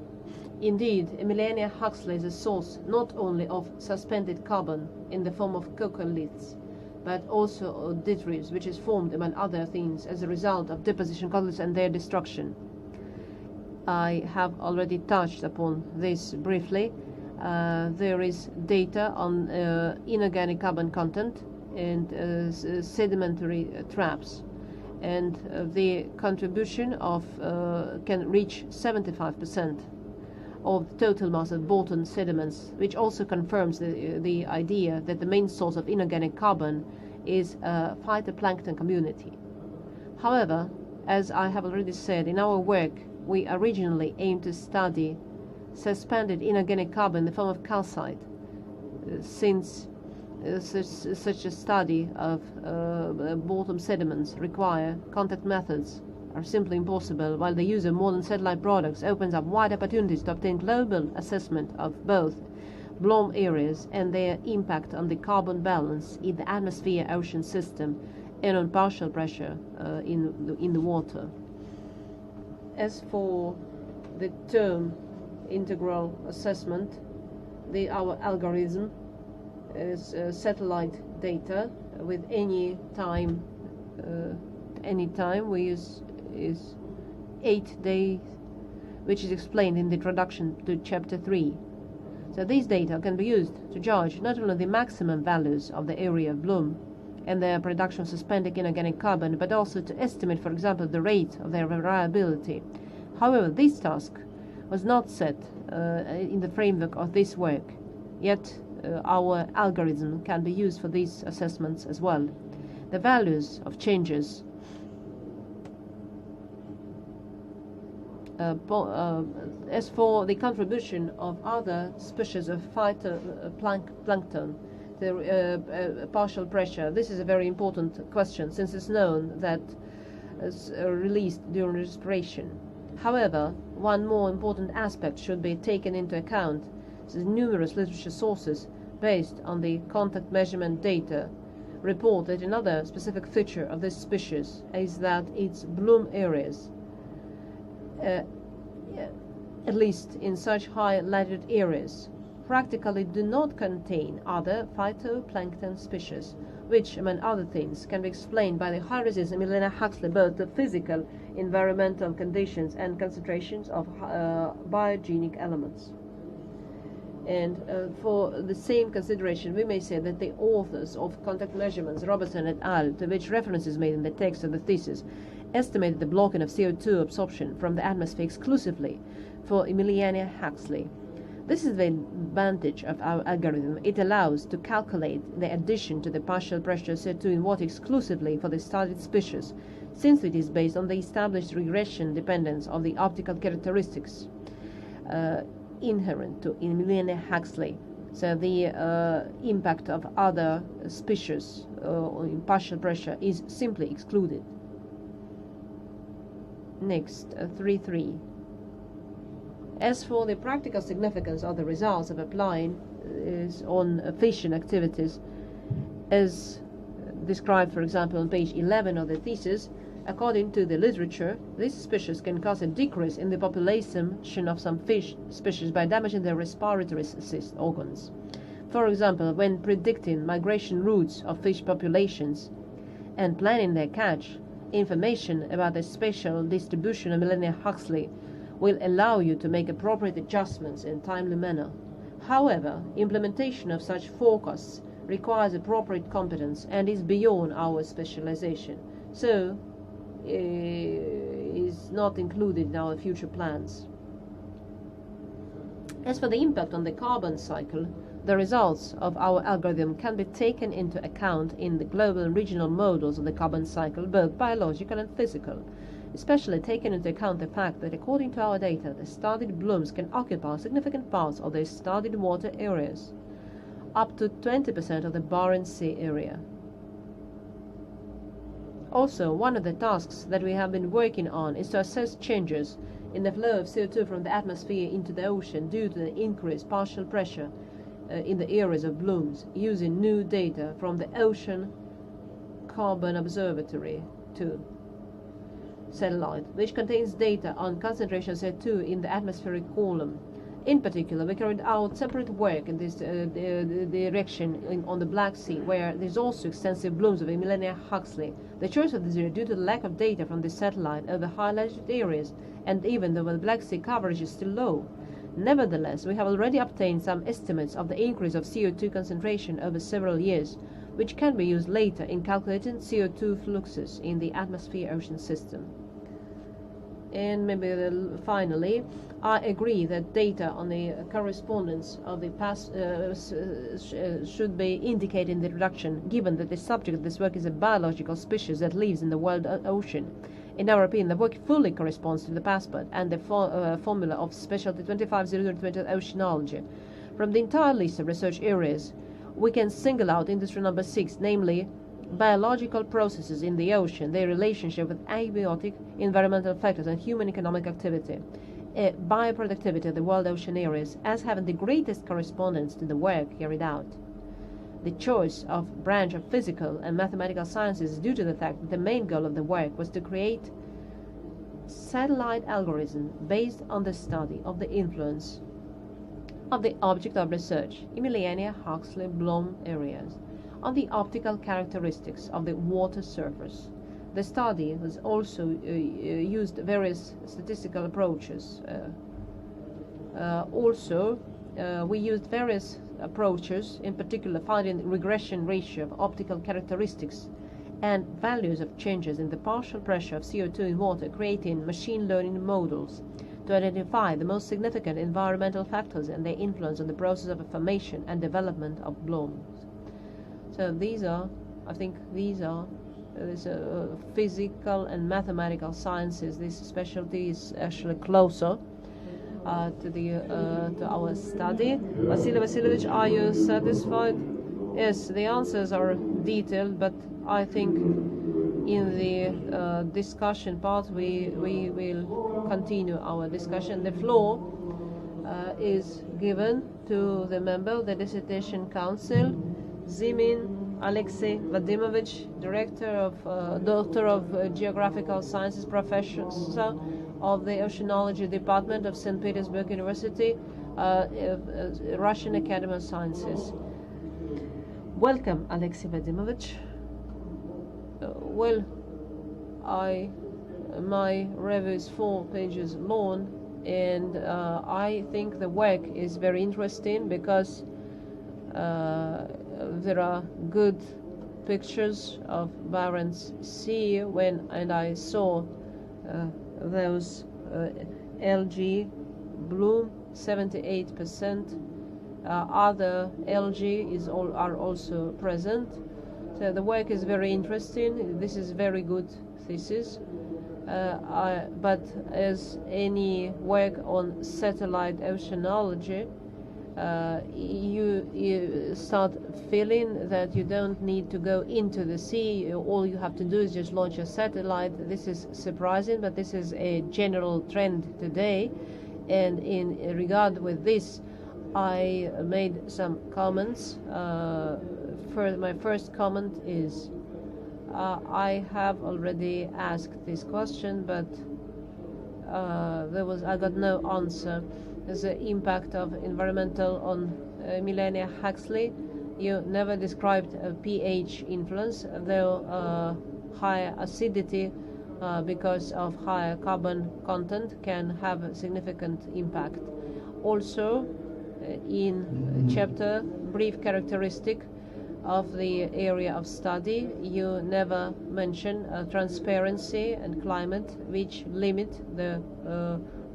Indeed, Emiliania huxleyi is a source not only of suspended carbon in the form of coccoliths, but also detritus, which is formed, among other things, as a result of deposition coccoliths and their destruction. I have already touched upon this briefly. There is data on inorganic carbon content and sedimentary traps, and the contribution of can reach 75% of the total mass of bottom sediments, which also confirms the idea that the main source of inorganic carbon is a phytoplankton community. However, as I have already said, in our work we originally aimed to study suspended inorganic carbon in the form of calcite, since such a study of bottom sediments require contact methods are simply impossible, while the use of modern satellite products opens up wide opportunities to obtain global assessment of both bloom areas and their impact on the carbon balance in the atmosphere-ocean system and on partial pressure in the water. As for the term integral assessment, our algorithm is satellite data with any time we use is 8 days, which is explained in the introduction to chapter 3. So these data can be used to judge not only the maximum values of the area of bloom and their production of suspended inorganic carbon, but also to estimate, for example, the rate of their variability. However, this task was not set in the framework of this work, yet our algorithm can be used for these assessments as well. The values of changes as for the contribution of other species of phytoplankton, the partial pressure, this is a very important question, since it's known that it's released during respiration. However, one more important aspect should be taken into account. The numerous literature sources based on the contact measurement data report that another specific feature of this species is that its bloom areas, at least in such high latitude areas, practically do not contain other phytoplankton species, which, among other things, can be explained by the high resistance of Emiliania huxleyi both to physical, environmental conditions and concentrations of biogenic elements. And for the same consideration, we may say that the authors of contact measurements, Robertson et al., to which reference is made in the text of the thesis, estimated the blocking of CO2 absorption from the atmosphere exclusively for Emiliania huxleyi. This is the advantage of our algorithm. It allows to calculate the addition to the partial pressure of CO2 in water exclusively for the studied species, since it is based on the established regression dependence of the optical characteristics inherent to Emiliania huxleyi. So the impact of other species in partial pressure is simply excluded. Next, 3.3. As for the practical significance of the results of applying on fission activities, as described, for example, on page 11 of the thesis, according to the literature, this species can cause a decrease in the population of some fish species by damaging their respiratory organs. For example, when predicting migration routes of fish populations and planning their catch, information about the spatial distribution of Emiliania huxleyi will allow you to make appropriate adjustments in a timely manner. However, implementation of such forecasts requires appropriate competence and is beyond our specialization, so is not included in our future plans. As for the impact on the carbon cycle, the results of our algorithm can be taken into account in the global and regional models of the carbon cycle, both biological and physical, especially taking into account the fact that according to our data, the studied blooms can occupy significant parts of the studied water areas, up to 20% of the Barents Sea area. Also, one of the tasks that we have been working on is to assess changes in the flow of CO2 from the atmosphere into the ocean due to the increased partial pressure in the areas of blooms, using new data from the Ocean Carbon Observatory 2 satellite, which contains data on concentration of CO2 in the atmospheric column. In particular, we carried out separate work in this direction on the Black Sea, where there's also extensive blooms of Emiliania huxleyi. The choice of this area due to the lack of data from the satellite over highlighted areas, and even though the Black Sea coverage is still low. Nevertheless, we have already obtained some estimates of the increase of CO2 concentration over several years, which can be used later in calculating CO2 fluxes in the atmosphere-ocean system. And maybe finally, I agree that data on the correspondence of the past should be indicated in the introduction, given that the subject of this work is a biological species that lives in the world ocean. In our opinion, the work fully corresponds to the passport and the formula of Specialty 250020 Oceanology. From the entire list of research areas, we can single out industry number 6, namely biological processes in the ocean, their relationship with abiotic environmental factors and human economic activity, bioproductivity of the world ocean areas, as having the greatest correspondence to the work carried out. The choice of branch of physical and mathematical sciences is due to the fact that the main goal of the work was to create satellite algorithm based on the study of the influence of the object of research, Emiliania huxleyi bloom areas, on the optical characteristics of the water surface. The study has also used various statistical approaches. We used various approaches, in particular finding regression ratio of optical characteristics and values of changes in the partial pressure of CO2 in water, creating machine learning models to identify the most significant environmental factors and their influence on the process of formation and development of blooms. So physical and mathematical sciences. This specialty is actually closer to our study. Vasily Vasilyevich, are you satisfied? Yes, the answers are detailed, but I think in the discussion part we will continue our discussion. The floor is given to the member of the Dissertation Council, Zimin Alexey Vadimovich, Doctor of Geographical Sciences, Professor of the Oceanology Department of St. Petersburg University, Russian Academy of Sciences. Welcome, Alexey Vadimovich. My review is 4 pages long, and I think the work is very interesting because there are good pictures of Barents Sea and I saw those algae bloom 78%. Other algae are also present. So the work is very interesting. This is very good thesis. But as any work on satellite oceanology, you start feeling that you don't need to go into the sea. All you have to do is just launch a satellite. This is surprising, but this is a general trend today. And in regard with this, I made some comments. My first comment is I have already asked this question, but I got no answer. The impact of environmental on Emiliania huxleyi. You never described a pH influence, though higher acidity because of higher carbon content can have a significant impact. Also, in chapter brief characteristic of the area of study, you never mention transparency and climate, which limit the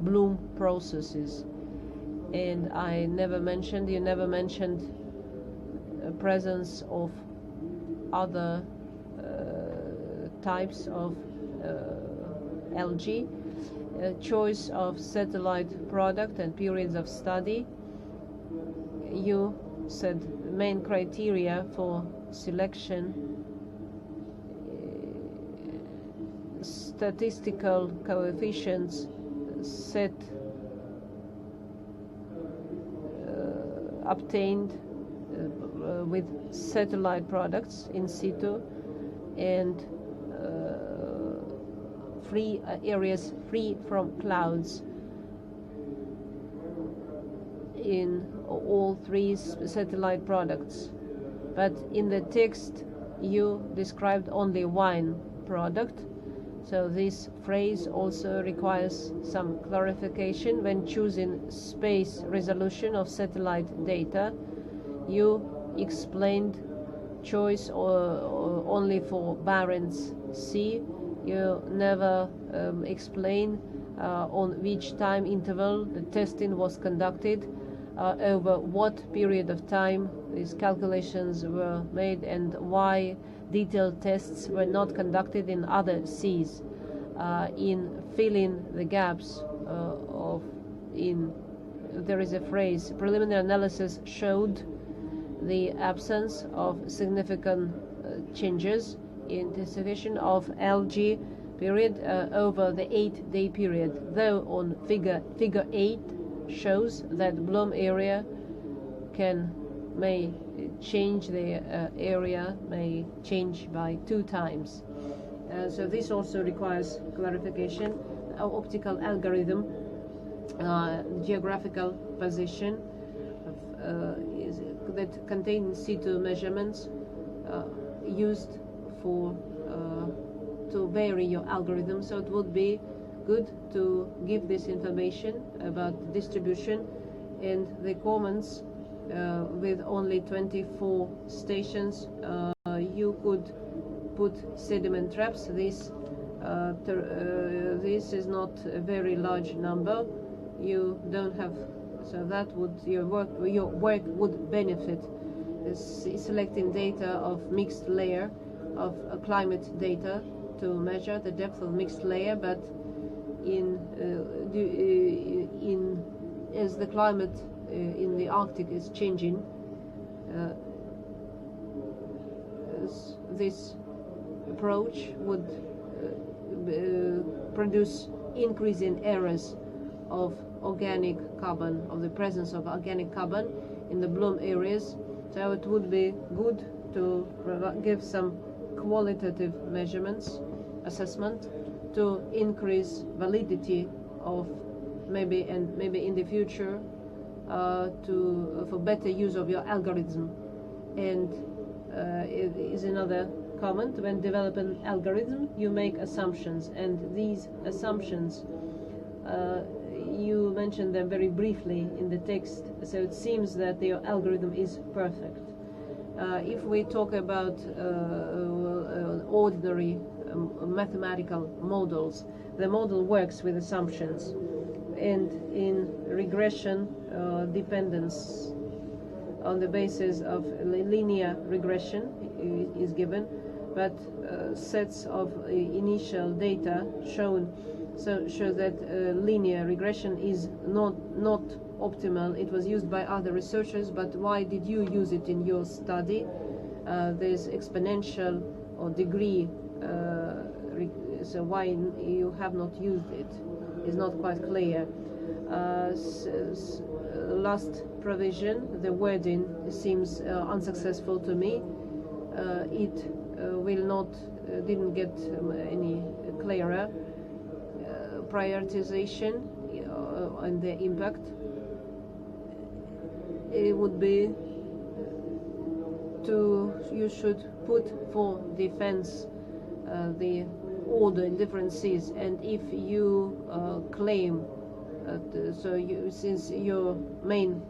bloom processes. And you never mentioned presence of other types of algae, choice of satellite product and periods of study. You said main criteria for selection, statistical coefficients set obtained with satellite products in situ, and areas free from clouds in all three satellite products. But in the text you described only one product, so this phrase also requires some clarification. When choosing space resolution of satellite data, you explained choice only for Barents Sea. You never explain on which time interval the testing was conducted, over what period of time these calculations were made, and why detailed tests were not conducted in other seas. In filling the gaps there is a phrase, preliminary analysis showed the absence of significant changes in distribution of algae period over the 8-day period, though on figure 8 shows that bloom area may change, the area may change by 2 times. So this also requires clarification. Our optical algorithm, geographical position that contain in situ measurements used for to vary your algorithm. So it would be good to give this information about the distribution. And the comments with only 24 stations, you could put sediment traps. This is not a very large number. You don't have, so that would your work would benefit. Selecting data of mixed layer of climate data to measure the depth of mixed layer, but as the climate in the Arctic is changing, this approach would produce increase in errors of organic carbon, of the presence of organic carbon in the bloom areas. So it would be good to give some qualitative measurements, assessment, to increase validity of maybe in the future for better use of your algorithm. And it is another comment: when developing algorithm, you make assumptions, and these assumptions you mentioned them very briefly in the text, so it seems that the algorithm is perfect. If we talk about ordinary mathematical models, the model works with assumptions, and in regression, dependence on the basis of linear regression is given, but sets of initial data show that linear regression is not optimal. It was used by other researchers, but why did you use it in your study? There's exponential or degree, so why you have not used it is not quite clear. Last provision, the wording seems unsuccessful to me. It didn't get any clearer. Prioritization and the impact. It would be you should put for defense the order in differences, and if you claim since your main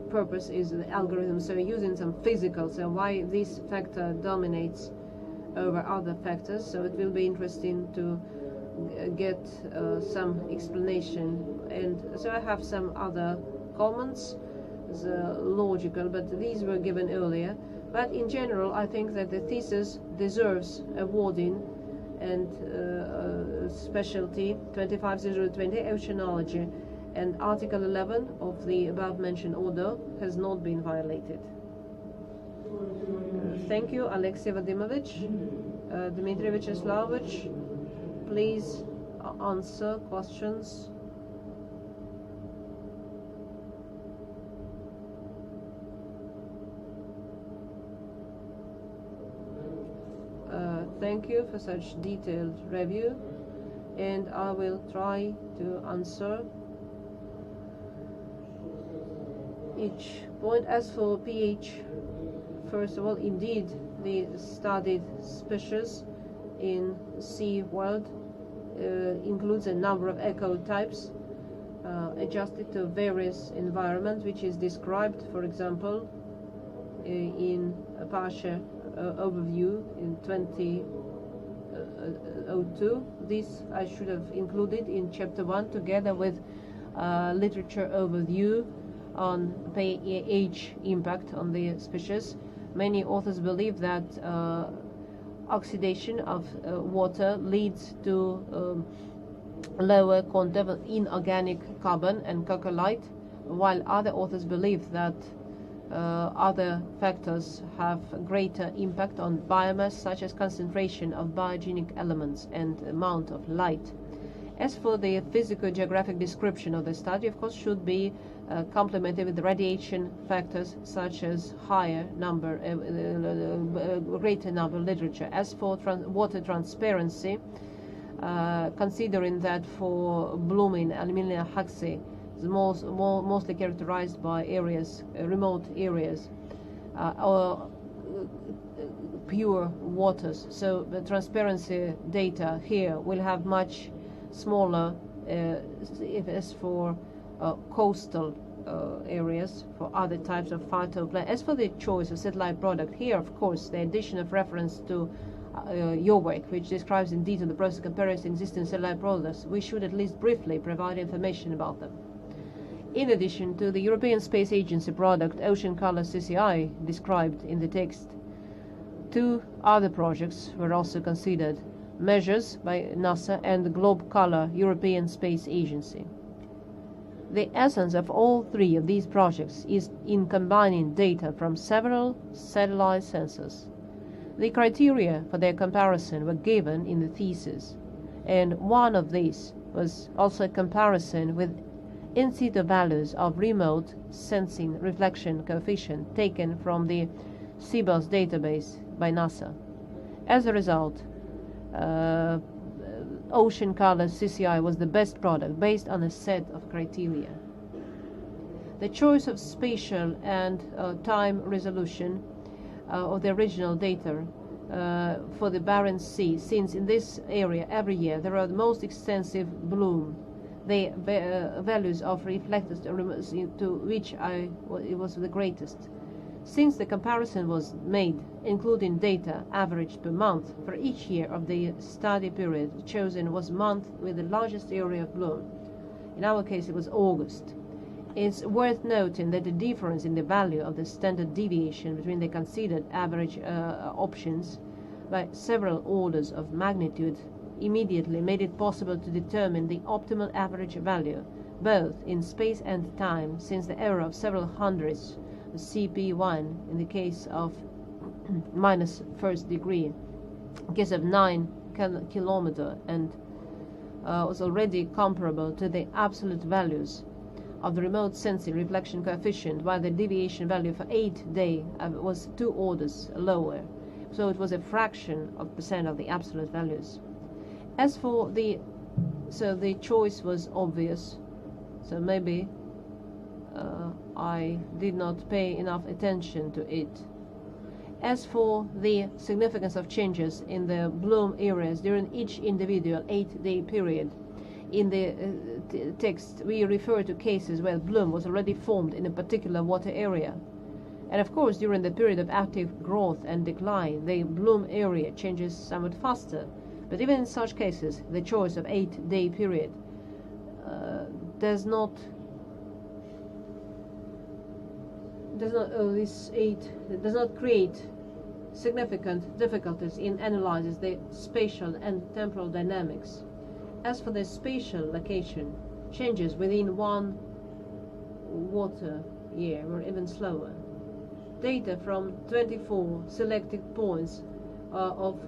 purpose is the algorithm, so using some physical, so why this factor dominates over other factors, so it will be interesting to get some explanation. And so I have some other comments, logical, but these were given earlier. But in general, I think that the thesis deserves awarding, and Specialty 25020 Oceanology and Article 11 of the above-mentioned order has not been violated. Thank you, Alexey Vadimovich. Dmitry Vyacheslamovich, please answer questions. Thank you for such detailed review, and I will try to answer each point. As for pH, first of all, indeed, the studied species in sea world includes a number of ecotypes adjusted to various environments, which is described, for example, in a partial overview in 2002. This I should have included in chapter 1 together with literature overview on pH impact on the species. Many authors believe that oxidation of water leads to lower content of inorganic carbon and coccolite, while other authors believe that other factors have greater impact on biomass, such as concentration of biogenic elements and amount of light. As for the physico-geographic description of the study, of course, should be complemented with radiation factors such as greater number literature. As for water transparency, considering that for blooming Emiliania huxleyi is mostly characterized by areas, remote areas, or pure waters, so the transparency data here will have much smaller as for coastal areas for other types of phytoplankton. As for the choice of satellite product, here of course the addition of reference to your work, which describes in detail the process of comparison existing satellite products, we should at least briefly provide information about them. In addition to the European Space Agency product Oceanology CCI described in the text, two other projects were also considered: Measures by NASA and the Globe-Color European Space Agency. The essence of all three of these projects is in combining data from several satellite sensors. The criteria for their comparison were given in the thesis, and one of these was also a comparison with in situ values of remote sensing reflection coefficient taken from the CBOS database by NASA. As a result, Oceanology CCI was the best product based on a set of criteria. The choice of spatial and time resolution of the original data for the Barents Sea, since in this area every year there are the most extensive bloom. the values of reflectors to which it was the greatest. Since the comparison was made, including data averaged per month for each year of the study period, chosen was month with the largest area of bloom. In our case, it was August. It's worth noting that the difference in the value of the standard deviation between the considered average options by several orders of magnitude immediately made it possible to determine the optimal average value, both in space and time, since the error of several hundreds of CP1 in the case of minus first degree, in case of 9 kilometer, and was already comparable to the absolute values of the remote sensing reflection coefficient, while the deviation value for 8 day was 2 orders lower. So it was a fraction of percent of the absolute values. As for the choice was obvious, so maybe I did not pay enough attention to it. As for the significance of changes in the bloom areas during each individual 8-day period, in the text we refer to cases where bloom was already formed in a particular water area. And of course, during the period of active growth and decline, the bloom area changes somewhat faster. But even in such cases, the choice of 8-day period does not create significant difficulties in analyzing the spatial and temporal dynamics. As for the spatial location, changes within one water year were even slower. Data from 24 selected points of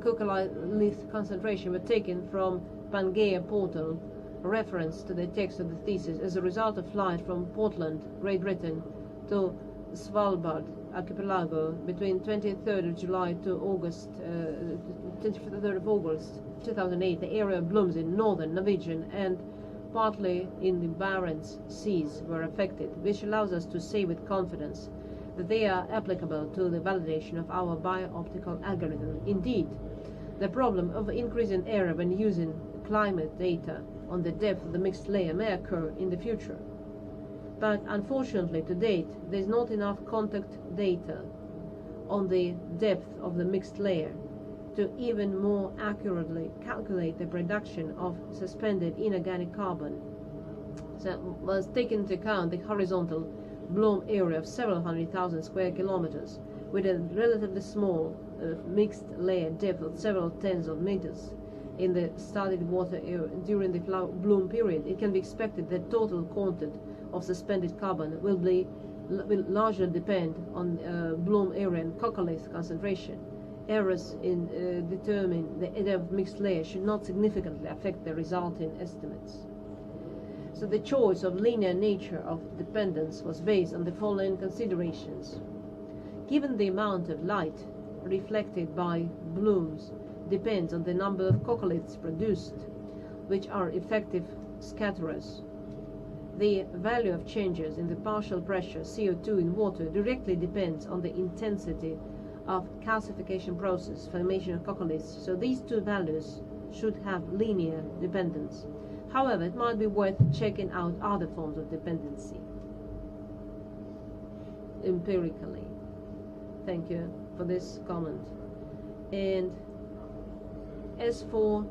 coccolith concentration were taken from Pangea portal, reference to the text of the thesis, as a result of flight from Portland, Great Britain, to Svalbard archipelago between 23rd of July to 23rd of August 2008. The area of blooms in northern Norwegian and partly in the Barents Seas were affected, which allows us to say with confidence that they are applicable to the validation of our bio-optical algorithm. Indeed, the problem of increasing error when using climate data on the depth of the mixed layer may occur in the future. But unfortunately, to date, there is not enough contact data on the depth of the mixed layer to even more accurately calculate the production of suspended inorganic carbon. So was taken into account the horizontal bloom area of several 100,000 square kilometers, with a relatively small mixed layer depth of several tens of meters in the studied water area during the bloom period. It can be expected that total content of suspended carbon will largely depend on bloom area and coccolith concentration. Errors in determining the area of mixed layer should not significantly affect the resulting estimates. So the choice of linear nature of dependence was based on the following considerations. Given the amount of light reflected by blooms depends on the number of coccoliths produced, which are effective scatterers, the value of changes in the partial pressure CO2 in water directly depends on the intensity of calcification process, formation of coccoliths. So these two values should have linear dependence. However, it might be worth checking out other forms of dependency empirically. Thank you for this comment. And as for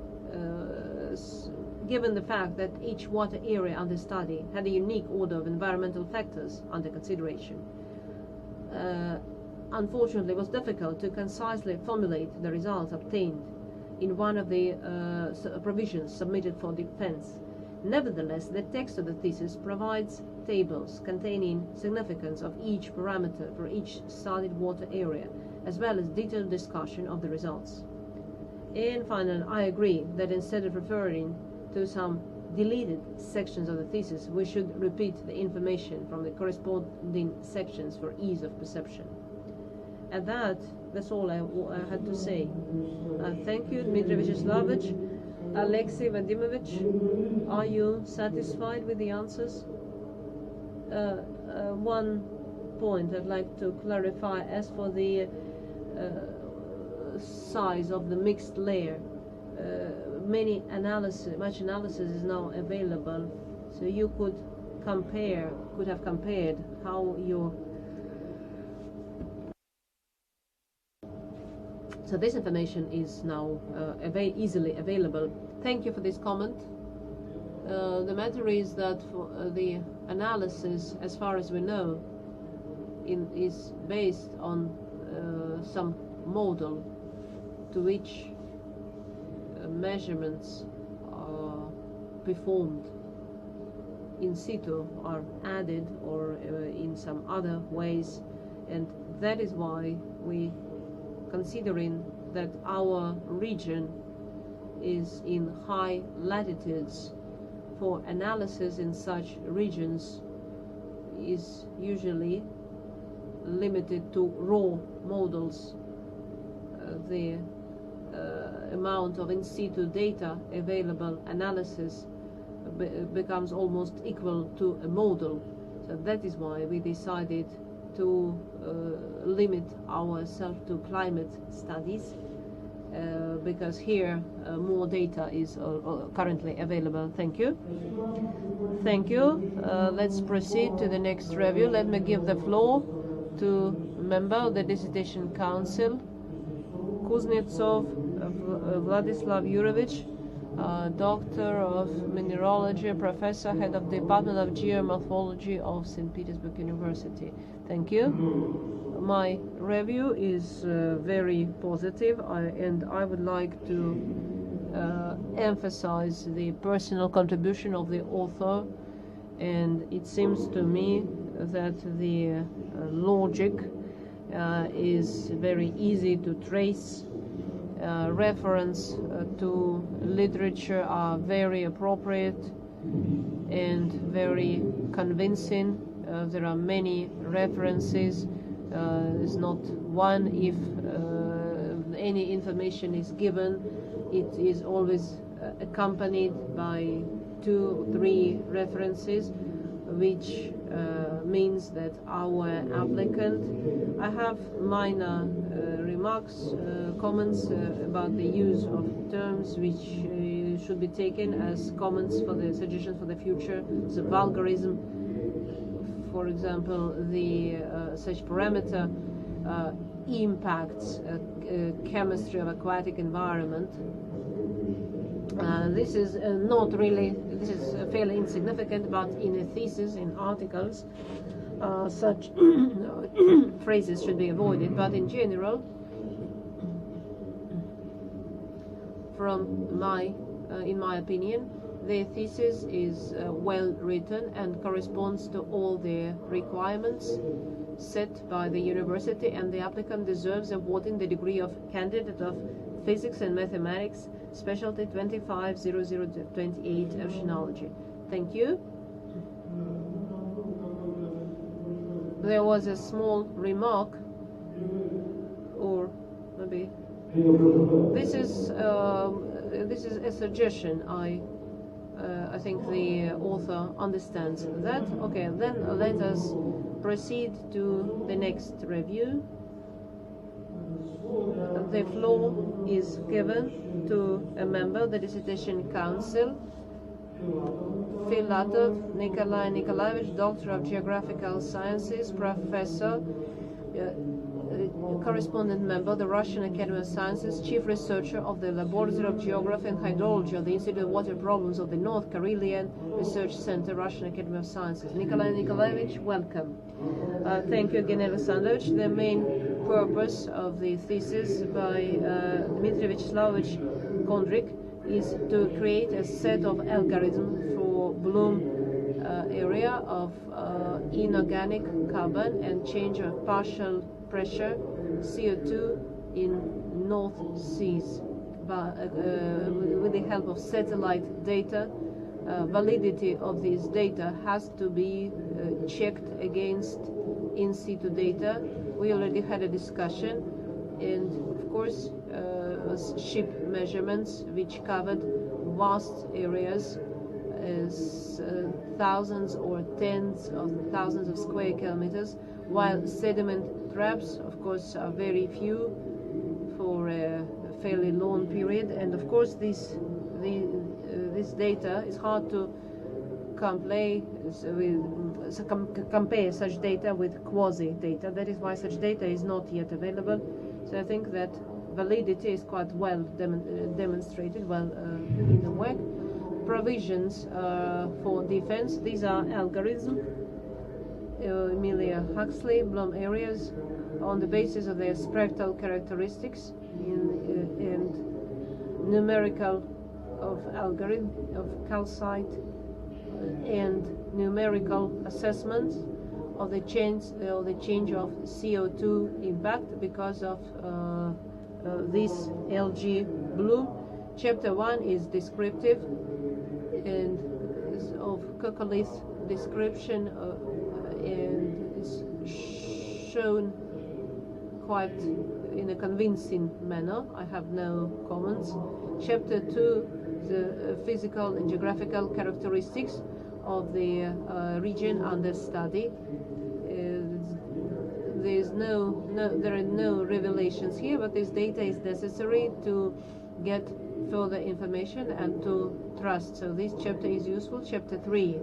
given the fact that each water area under study had a unique order of environmental factors under consideration, unfortunately it was difficult to concisely formulate the results obtained in one of the provisions submitted for defense. Nevertheless, the text of the thesis provides tables containing significance of each parameter for each studied water area, as well as detailed discussion of the results. And finally, I agree that instead of referring to some deleted sections of the thesis, we should repeat the information from the corresponding sections for ease of perception. And that's all I had to say. Thank you, Dmitry Vyacheslamovich. Alexei Vadimovich, are you satisfied with the answers? One point I'd like to clarify as for the size of the mixed layer. much analysis is now available, so you could have compared how your. So this information is now easily available. Thank you for this comment. The matter is that for the analysis, as far as we know, is based on some model to which measurements are performed in situ, are added, or in some other ways, and that is why we, considering that our region is in high latitudes, for analysis in such regions is usually limited to raw models. The amount of in situ data available analysis becomes almost equal to a model. So that is why we decided to limit ourselves to climate studies, because here more data is currently available. Thank you. Thank you. Let's proceed to the next review. Let me give the floor to member of the Dissertation Council, Kuznetsov Vladislav Yurovich, Doctor of Mineralogy, Professor, Head of Department of Geomorphology of St. Petersburg University. Thank you. My review is very positive, and I would like to emphasize the personal contribution of the author, and it seems to me that the logic is very easy to trace. Reference to literature are very appropriate and very convincing. There are many references. There's not one. If any information is given, it is always accompanied by 2-3 references, which means that our applicant. I have minor remarks, comments about the use of terms which should be taken as comments for the suggestions for the future. So vulgarism, for example, the such parameter impacts chemistry of aquatic environment. This is not really, this is fairly insignificant, but in a thesis, in articles, such phrases should be avoided. But in general, in my opinion, the thesis is well written and corresponds to all the requirements set by the university, and the applicant deserves awarding the degree of candidate of physics and mathematics, specialty 250028, Oceanology. Thank you. There was a small remark, or maybe this is a suggestion. I think the author understands that. Okay, then let us proceed to the next review. The floor is given to a member of the Dissertation Council, Filatov Nikolai Nikolaevich, Doctor of Geographical Sciences, Professor, correspondent member of the Russian Academy of Sciences, Chief Researcher of the Laboratory of Geography and Hydrology of the Institute of Water Problems of the North Karelian Research Center, Russian Academy of Sciences. Nikolai Nikolaevich, welcome. Thank you again, Alexandrovich. The main purpose of the thesis by Dmitry Kondrik is to create a set of algorithms for bloom area of inorganic carbon and change of partial pressure CO2 in North Seas. With the help of satellite data, validity of these data has to be checked against in situ data. We already had a discussion, and of course ship measurements which covered vast areas, as thousands or tens of thousands of square kilometers, while sediment traps, of course, are very few for a fairly long period, and of course this data is hard to compare such data with quasi data. That is why such data is not yet available. So I think that validity is quite well demonstrated in the work. Provisions for defense. These are algorithms, Emilia Huxley, Bloom areas, on the basis of their spectral characteristics and numerical of algorithm of calcite and numerical assessments of the change of CO2 impact because of this LG bloom. Chapter 1 is descriptive and is of coccolith description and is shown quite in a convincing manner. I have no comments. Chapter 2, the physical and geographical characteristics of the region under study. There are no revelations here, but this data is necessary to get further information and to trust. So this chapter is useful. Chapter 3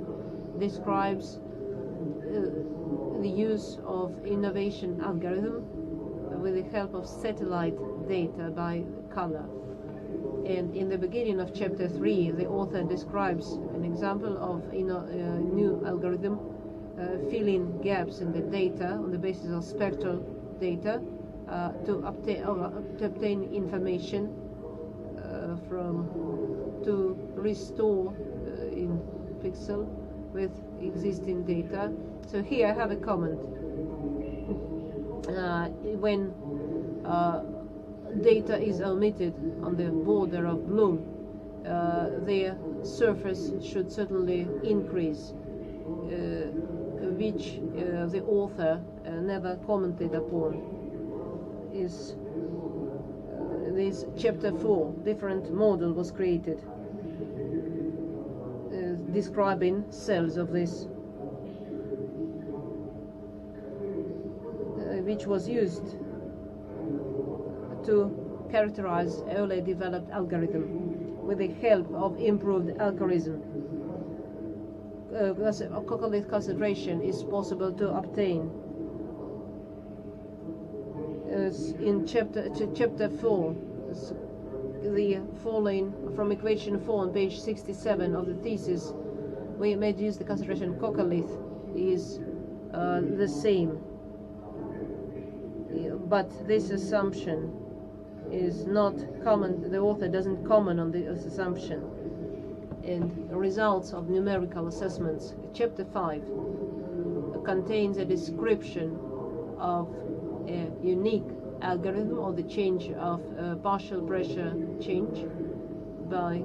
describes the use of innovation algorithm with the help of satellite data by color. And in the beginning of chapter 3, the author describes an example of new algorithm filling gaps in the data on the basis of spectral data to obtain information to restore in pixel with existing data. So here I have a comment. When data is omitted on the border of bloom, their surface should certainly increase, which the author never commented upon. Is this chapter 4, different model was created describing cells of this, which was used to characterize early developed algorithm with the help of improved algorithm. Coccolith concentration is possible to obtain. In chapter 4, the following from equation 4 on page 67 of the thesis, we made use the concentration coccolith is the same, but this assumption is not common. The author doesn't comment on this assumption. And results of numerical assessments. Chapter 5 contains a description of a unique algorithm of the change of partial pressure change by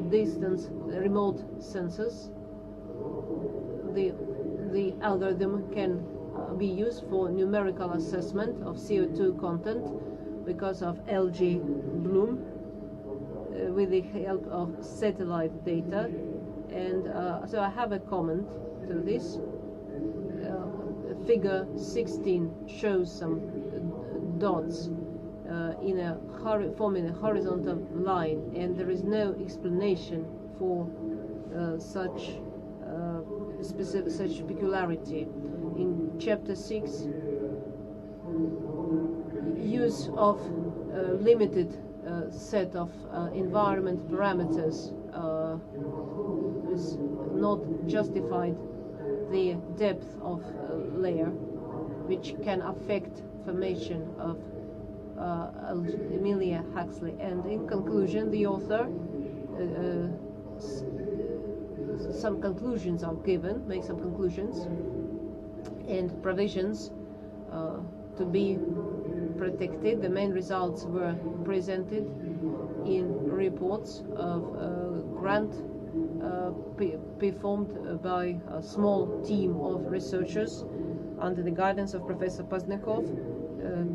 distance remote sensors. The algorithm can be used for numerical assessment of CO2 content because of LG bloom with the help of satellite data. And so I have a comment to this. Figure 16 shows some dots forming a horizontal line, and there is no explanation for such peculiarity. In chapter 6, use of limited set of environment parameters is not justified the depth of layer, which can affect formation of Emilia Huxley. And in conclusion, the author some conclusions are given, make some conclusions and provisions to be protected. The main results were presented in reports of grant performed by a small team of researchers under the guidance of Professor Pozdniakov,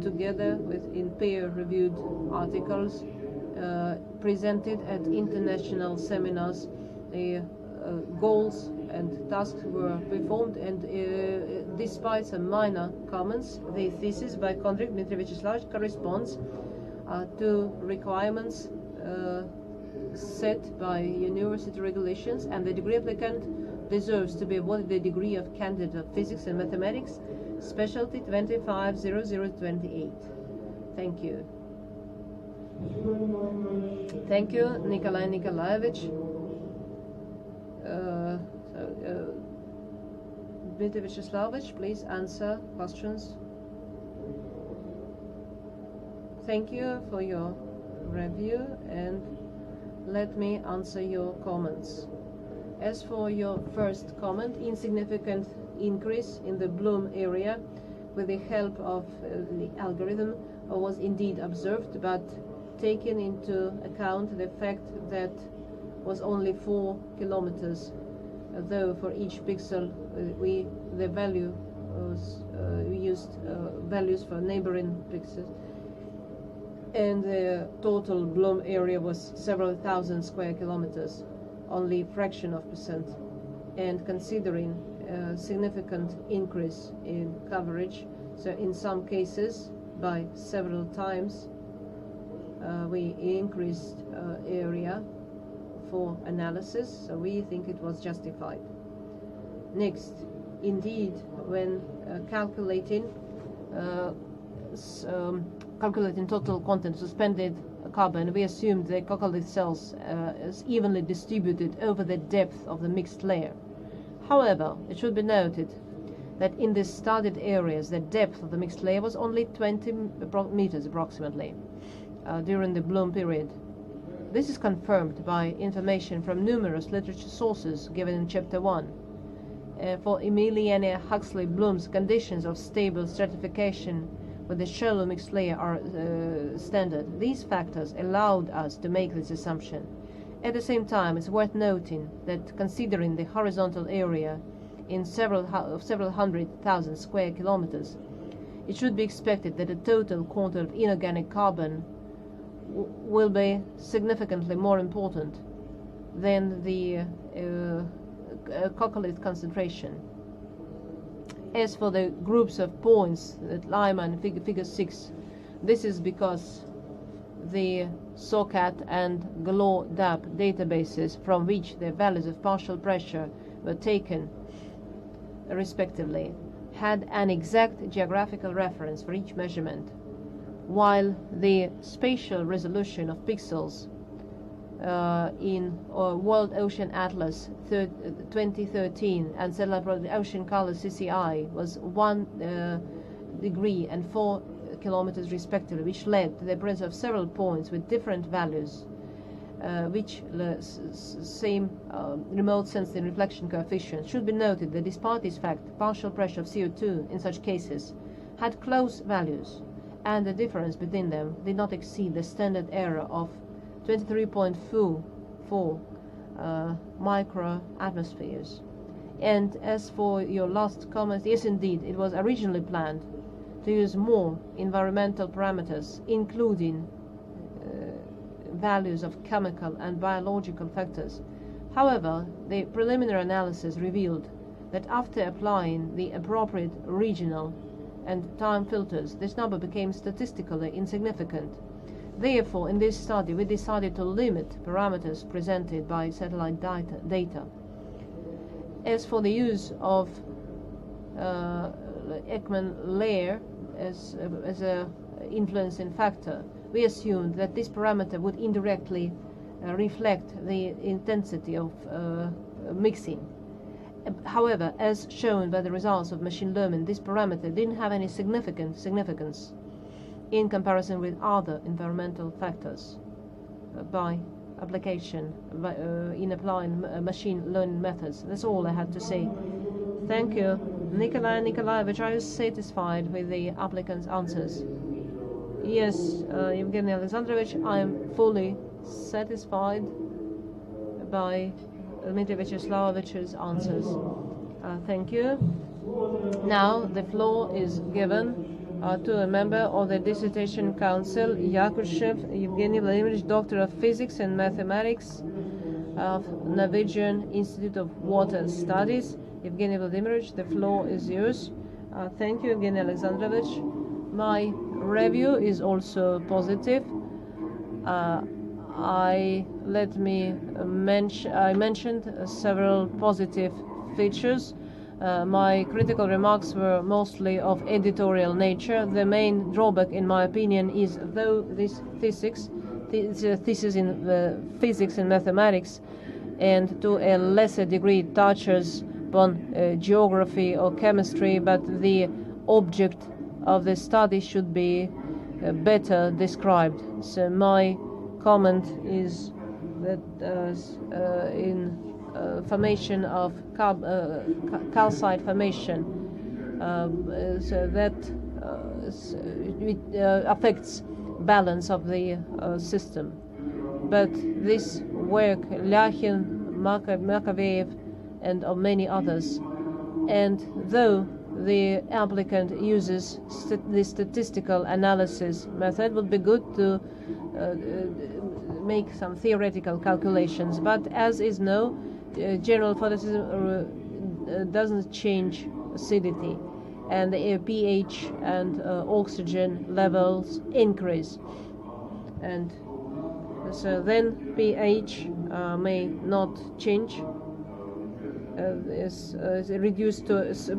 together with in peer-reviewed articles presented at international seminars. The goals and tasks were performed, and despite some minor comments, the thesis by Kondrik, Dmitry Kondrik corresponds to requirements set by university regulations, and the degree applicant deserves to be awarded the degree of candidate of physics and mathematics, specialty 250028. Thank you. Thank you, Nikolai Nikolaevich. Dmitry Vyacheslavovich, please answer questions. Thank you for your review, and let me answer your comments. As for your first comment, insignificant increase in the bloom area with the help of the algorithm was indeed observed, but taking into account the fact that was only 4 kilometers, though for each pixel we used values for neighboring pixels, and the total bloom area was several thousand square kilometers, only fraction of percent. And considering a significant increase in coverage, so in some cases by several times, we increased area for analysis, so we think it was justified. Next, indeed, when calculating total content of suspended carbon, we assumed the coccolith cells is evenly distributed over the depth of the mixed layer. However, it should be noted that in the studied areas, the depth of the mixed layer was only 20 meters approximately during the bloom period. This is confirmed by information from numerous literature sources given in Chapter 1. For Emiliania huxleyi blooms, conditions of stable stratification with the shallow mixed layer are standard. These factors allowed us to make this assumption. At the same time, it's worth noting that considering the horizontal area in several hundred thousand square kilometers, it should be expected that the total quantity of inorganic carbon will be significantly more important than the coccolith concentration. As for the groups of points that Lima in figure 6, this is because the SOCAT and GLO-DAP databases, from which the values of partial pressure were taken respectively, had an exact geographical reference for each measurement, while the spatial resolution of pixels in World Ocean Atlas 2013 and Satellite Ocean Color CCI was 1 degree and 4 kilometers respectively, which led to the presence of several points with different values, which same remote sensing reflection coefficient. Should be noted that despite this fact, partial pressure of CO2 in such cases had close values, and the difference between them did not exceed the standard error of 23.4 microatmospheres. And as for your last comment, yes, indeed, it was originally planned to use more environmental parameters, including values of chemical and biological factors. However, the preliminary analysis revealed that after applying the appropriate regional and time filters, this number became statistically insignificant. Therefore, in this study, we decided to limit parameters presented by satellite data. As for the use of Ekman layer as a influencing factor, we assumed that this parameter would indirectly reflect the intensity of mixing. However, as shown by the results of machine learning, this parameter didn't have any significance in comparison with other environmental factors by application in applying machine learning methods. That's all I had to say. Thank you. Nikolai Nikolaevich, are you satisfied with the applicant's answers? Yes, Evgeny Alexandrovich, I am fully satisfied by Dmitry Vyacheslavovich's answers. Thank you. Now the floor is given to a member of the Dissertation Council, Yakushev Evgeny Vladimirovich, Doctor of Physics and Mathematics of Norwegian Institute of Water Studies. Evgeny Vladimirovich, the floor is yours. Thank you, Evgeny Alexandrovich. My review is also positive. I mentioned several positive features. My critical remarks were mostly of editorial nature. The main drawback, in my opinion, is though this thesis in physics and mathematics, and to a lesser degree touches upon geography or chemistry, but the object of the study should be better described. So my comment is that in formation of calcite formation, so that it affects balance of the system. But this work, Lyachin, Makoveev, and of many others, and though the applicant uses the statistical analysis method, would be good to make some theoretical calculations. But as is known, general photosynthesis doesn't change acidity, and the pH and oxygen levels increase, and so then pH may not change, is reduced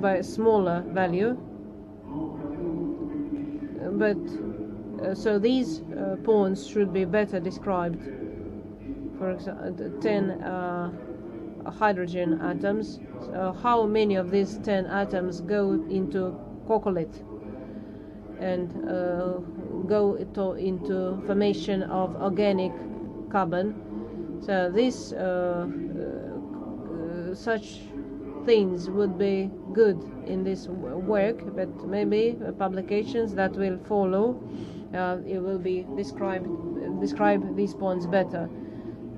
by a smaller value, but so these points should be better described. For example, 10 hydrogen atoms. So how many of these 10 atoms go into coccolith and go into formation of organic carbon? So this such things would be good in this work, but maybe publications that will follow it will be describe these points better.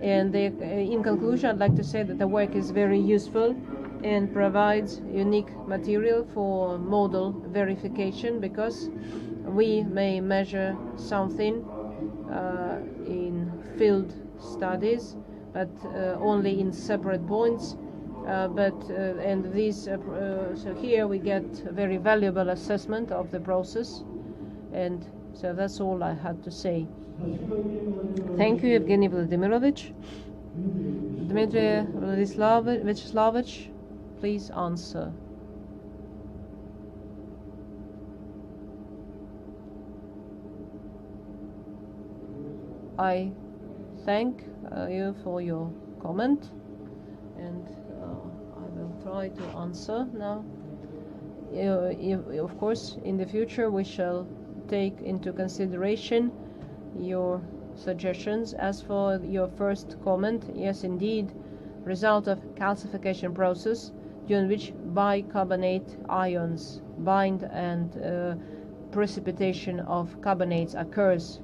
And in conclusion, I'd like to say that the work is very useful and provides unique material for model verification, because we may measure something in field studies, but only in separate points. So here we get a very valuable assessment of the process, and so that's all I had to say. Thank you, Evgeny Vladimirovich. Dmitry Vyacheslamovich, please answer. I thank you for your comment, and I will try to answer now. Of course, in the future we shall take into consideration your suggestions. As for your first comment, yes, indeed, result of calcification process during which bicarbonate ions bind and precipitation of carbonates occurs.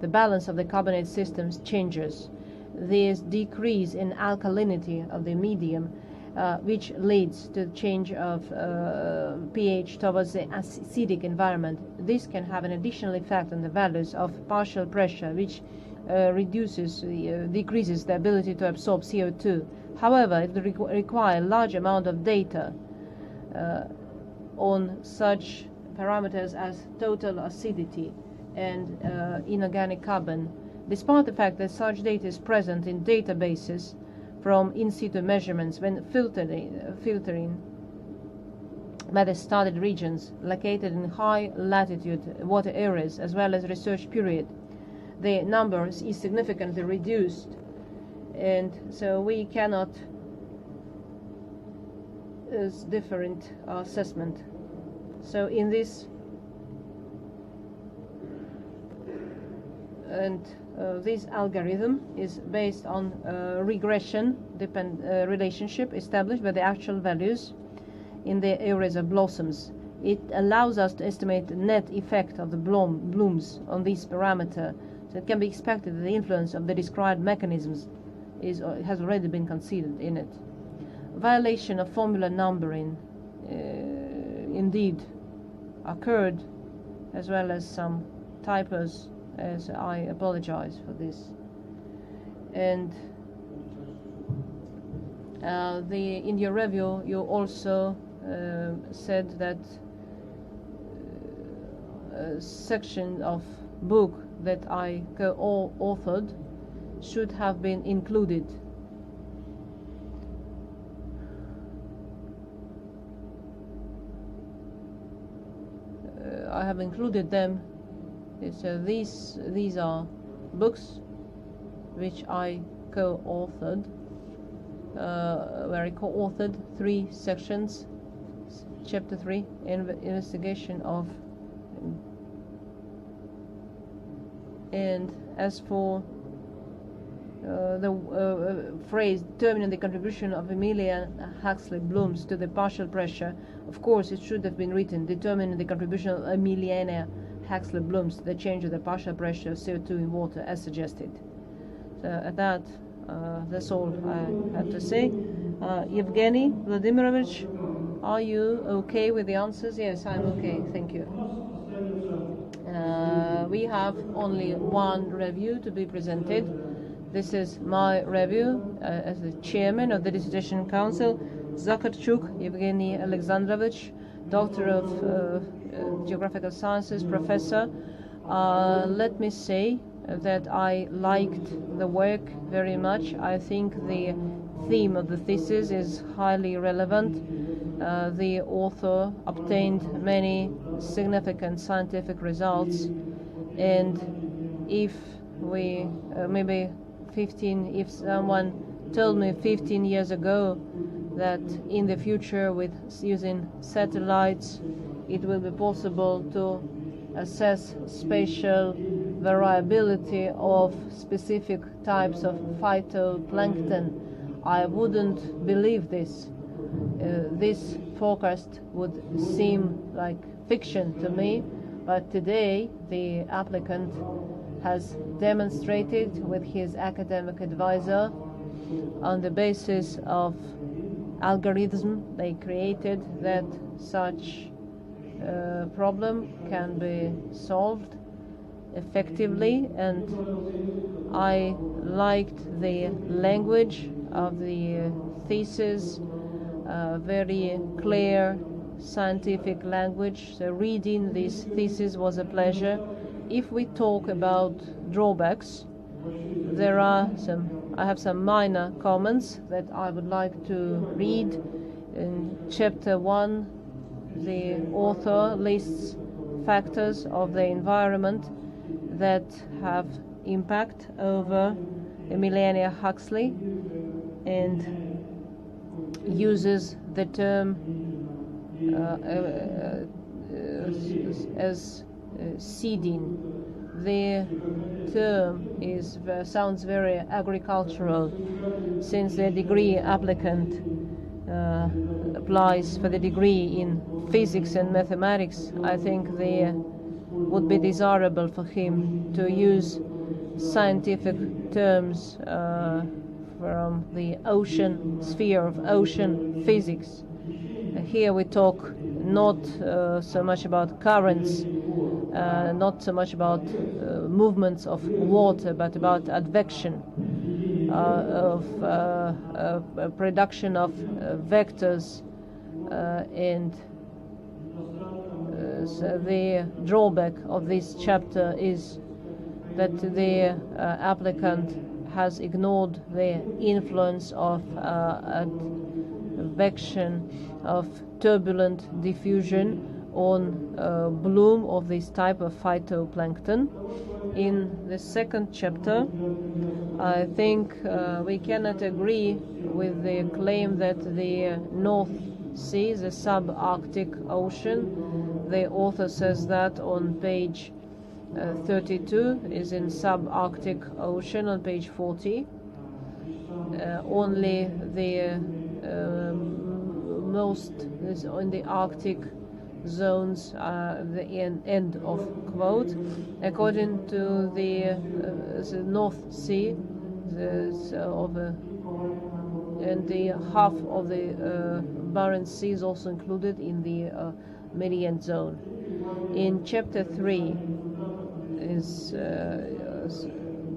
The balance of the carbonate systems changes. There's decrease in alkalinity of the medium, which leads to the change of pH towards the acidic environment. This can have an additional effect on the values of partial pressure, which decreases the ability to absorb CO2. However, it will require a large amount of data on such parameters as total acidity and inorganic carbon. Despite the fact that such data is present in databases from in situ measurements when filtering by the studied regions located in high latitude water areas as well as research period, the numbers is significantly reduced, and so we cannot use different assessment. So in this and this algorithm is based on regression relationship established by the actual values in the areas of blossoms. It allows us to estimate the net effect of the blooms on this parameter. So it can be expected that the influence of the described mechanisms has already been considered in it. Violation of formula numbering indeed occurred, as well as some typos, as I apologize for this. And in your review you also said that section of book that I co-authored should have been included. I have included them. So these are books which I co-authored, where I co-authored 3 sections. Chapter 3, investigation of, and as for the phrase determining the contribution of Emilia Huxley blooms to the partial pressure, of course it should have been written determining the contribution of Emiliania Huxley blooms to the change of the partial pressure of CO2 in water as suggested. So at that, that's all I have to say. Evgeny Vladimirovich, are you okay with the answers? Yes, I'm okay, thank you. We have only one review to be presented. This is my review as the chairman of the Dissertation Council, Zakharchuk Evgeny Alexandrovich, Doctor of Geographical Sciences, Professor. Let me say that I liked the work very much. I think the theme of the thesis is highly relevant. The author obtained many significant scientific results, and if we if someone told me 15 years ago that in the future with using satellites it will be possible to assess spatial variability of specific types of phytoplankton, I wouldn't believe this. This forecast would seem like fiction to me, but today the applicant has demonstrated with his academic advisor on the basis of algorithm they created that such problem can be solved effectively, and I liked the language of the thesis, very clear scientific language, so reading this thesis was a pleasure. If we talk about drawbacks, I have some minor comments that I would like to read. In chapter 1, the author lists factors of the environment that have impact over Emiliania Huxley and uses the term as seeding. The term sounds very agricultural, since the degree applicant applies for the degree in physics and mathematics. I think it would be desirable for him to use scientific terms from the ocean sphere of ocean physics. Here we talk not so much about currents, not so much about movements of water, but about advection of production of vectors, and so the drawback of this chapter is that the applicant has ignored the influence of advection of turbulent diffusion on bloom of this type of phytoplankton. In the second chapter, I think we cannot agree with the claim that the North Sea, the subarctic ocean, the author says that on page 32 is in subarctic ocean, on page 40. Only the most is in the Arctic zones, the end of quote. According to the North Sea, and the half of the Barents Sea is also included in the Meridian zone. In chapter 3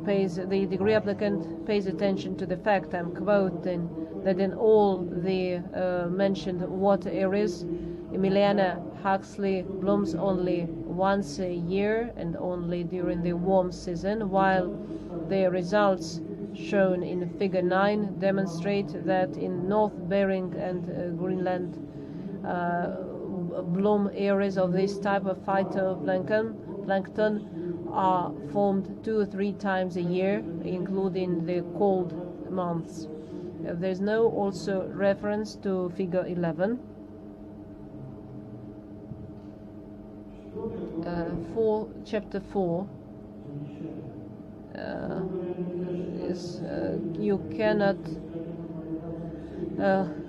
the degree applicant pays attention to the fact, I'm quoting, that in all the mentioned water areas, Emiliania Huxley blooms only once a year and only during the warm season, while the results shown in Figure 9 demonstrate that in North Bering and Greenland, bloom areas of this type of phytoplankton are formed 2 or 3 times a year, including the cold months. There's no also reference to Figure 11. For Chapter 4, you cannot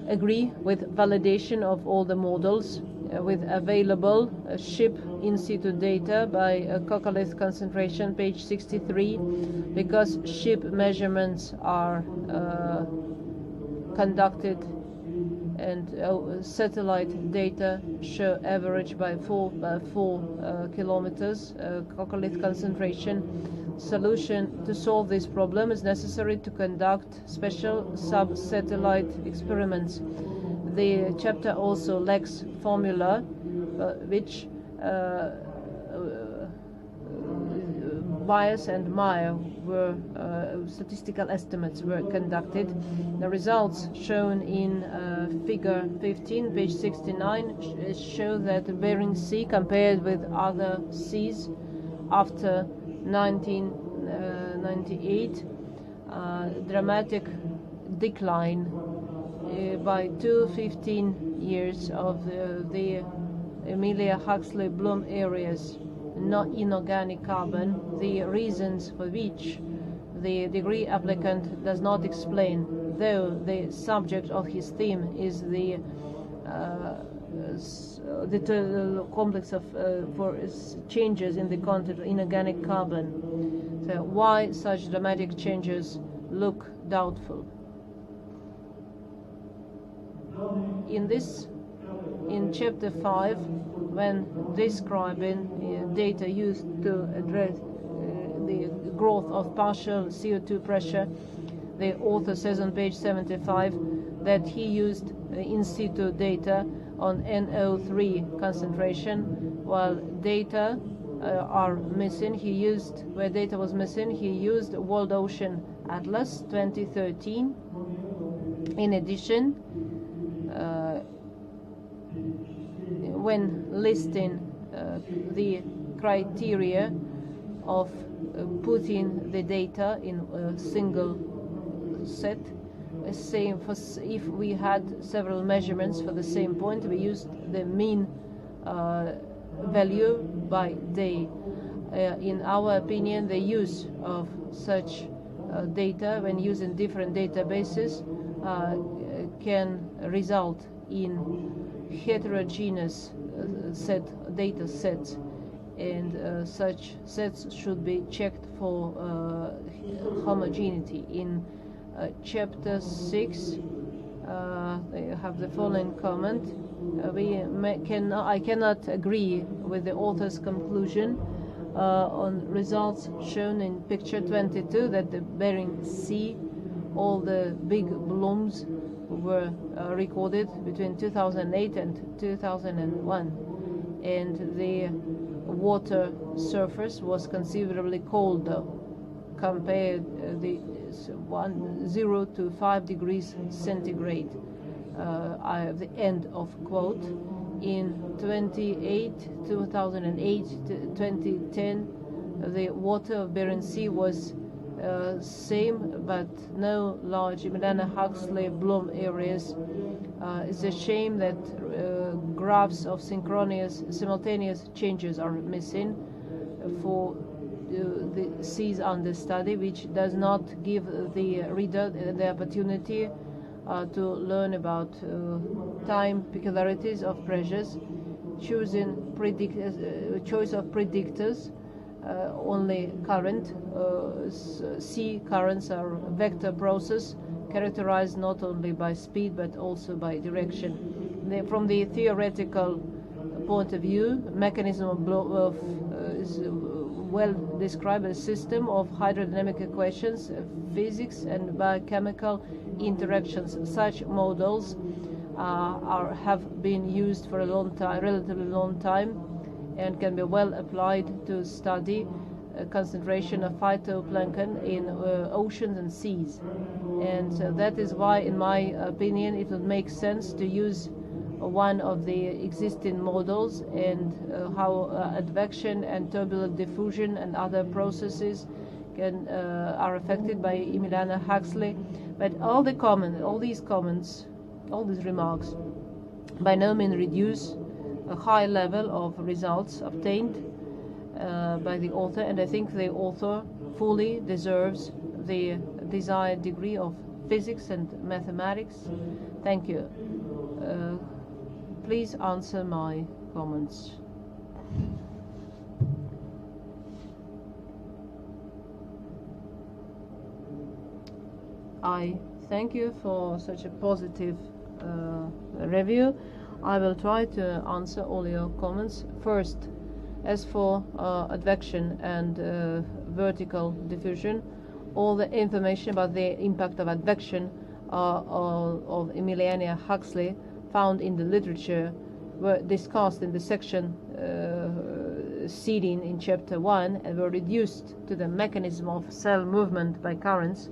agree with validation of all the models with available ship in situ data by coccolith concentration, page 63, because ship measurements are conducted and satellite data show average by 4 kilometers coccolith concentration. Solution to solve this problem is necessary to conduct special sub-satellite experiments. The chapter also lacks formula which Bias and Meyer were statistical estimates were conducted. The results shown in Figure 15, page 69, show that the Bering Sea, compared with other seas after 1998, dramatic decline by 15 years of the Emilia Huxley bloom areas, not inorganic carbon, the reasons for which the degree applicant does not explain, though the subject of his theme is the complex of for changes in the content of inorganic carbon. So why such dramatic changes look doubtful? In Chapter 5, when describing data used to address the growth of partial CO2 pressure, the author says on page 75 that he used in situ data on NO3 concentration, while data are missing. Where data was missing, he used World Ocean Atlas 2013. In addition, when listing the criteria of putting the data in a single set, same for if we had several measurements for the same point, we used the mean value by day. In our opinion, the use of such data when using different databases can result in heterogeneous data sets, and such sets should be checked for homogeneity. In Chapter 6, they have the following comment. I cannot agree with the author's conclusion on results shown in picture 22 that the Bering Sea, all the big blooms were recorded between 2008 and 2001, and the water surface was considerably colder compared the 0 to 5 degrees centigrade. The end of quote. In 2008, 2010, the water of Bering Sea was same, but no large Emiliania Huxley bloom areas. It's a shame that graphs of simultaneous changes are missing for the seas under study, which does not give the reader the opportunity to learn about time peculiarities of pressures, choice of predictors. Only current. Sea currents are a vector process characterized not only by speed but also by direction. From the theoretical point of view, mechanism of is well described as a system of hydrodynamic equations, physics and biochemical interactions. Such models have been used for a long time, relatively long time, and can be well applied to study concentration of phytoplankton in oceans and seas. And that is why, in my opinion, it would make sense to use one of the existing models, and how advection and turbulent diffusion and other processes are affected by Emiliania huxleyi. But all these remarks by no means reduce a high level of results obtained by the author, and I think the author fully deserves the desired degree of physics and mathematics. Thank you. Please answer my comments. I thank you for such a positive review. I will try to answer all your comments. First, as for advection and vertical diffusion, all the information about the impact of advection of Emiliania huxleyi found in the literature were discussed in the section seeding in chapter 1, and were reduced to the mechanism of cell movement by currents,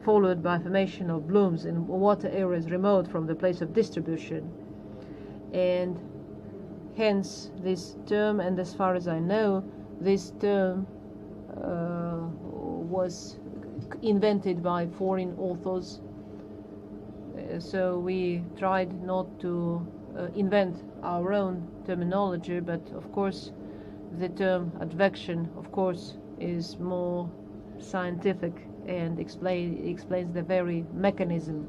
followed by formation of blooms in water areas remote from the place of distribution. And hence this term, and as far as I know, this term was invented by foreign authors. So we tried not to invent our own terminology, but of course the term advection, of course, is more scientific and explains the very mechanism.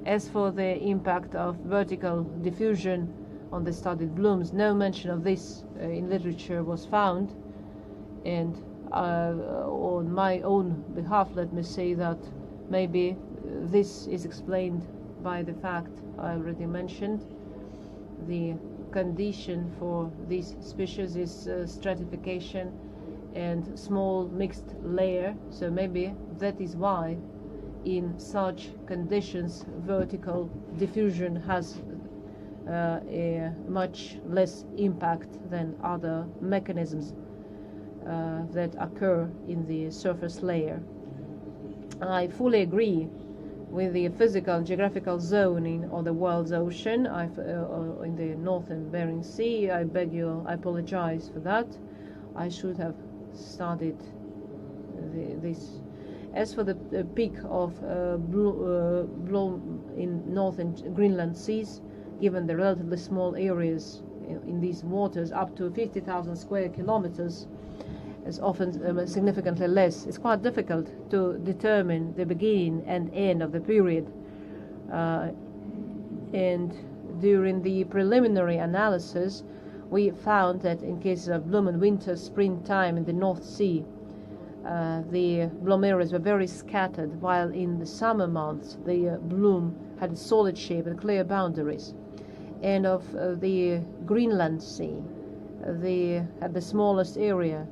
As for the impact of vertical diffusion on the studied blooms, no mention of this in literature was found, and on my own behalf, let me say that maybe this is explained by the fact I already mentioned. The condition for these species is stratification and small mixed layer, so maybe that is why in such conditions vertical diffusion has a much less impact than other mechanisms that occur in the surface layer. I fully agree with the physical and geographical zoning of the world's ocean in the northern Bering Sea. I apologize for that. I should have studied this. As for the peak of bloom in northern Greenland seas, given the relatively small areas in these waters, up to 50,000 square kilometers, is often significantly less. It's quite difficult to determine the beginning and end of the period. And during the preliminary analysis, we found that in cases of bloom in winter, springtime in the North Sea, the bloom areas were very scattered, while in the summer months the bloom had a solid shape and clear boundaries. And of the Greenland Sea, they had the smallest area,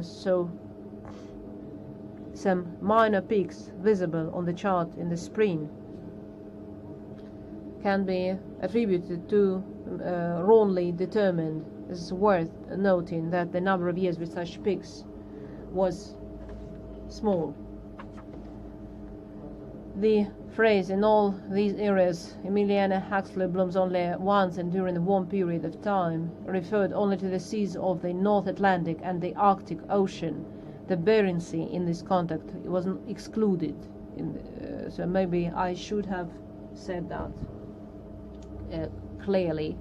so some minor peaks visible on the chart in the spring can be attributed to wrongly determined. It's worth noting that the number of years with such peaks was small. The phrase "in all these areas Emiliania huxleyi blooms only once and during a warm period of time" referred only to the seas of the North Atlantic and the Arctic Ocean. The Bering Sea in this context was excluded, so maybe I should have said that clearly.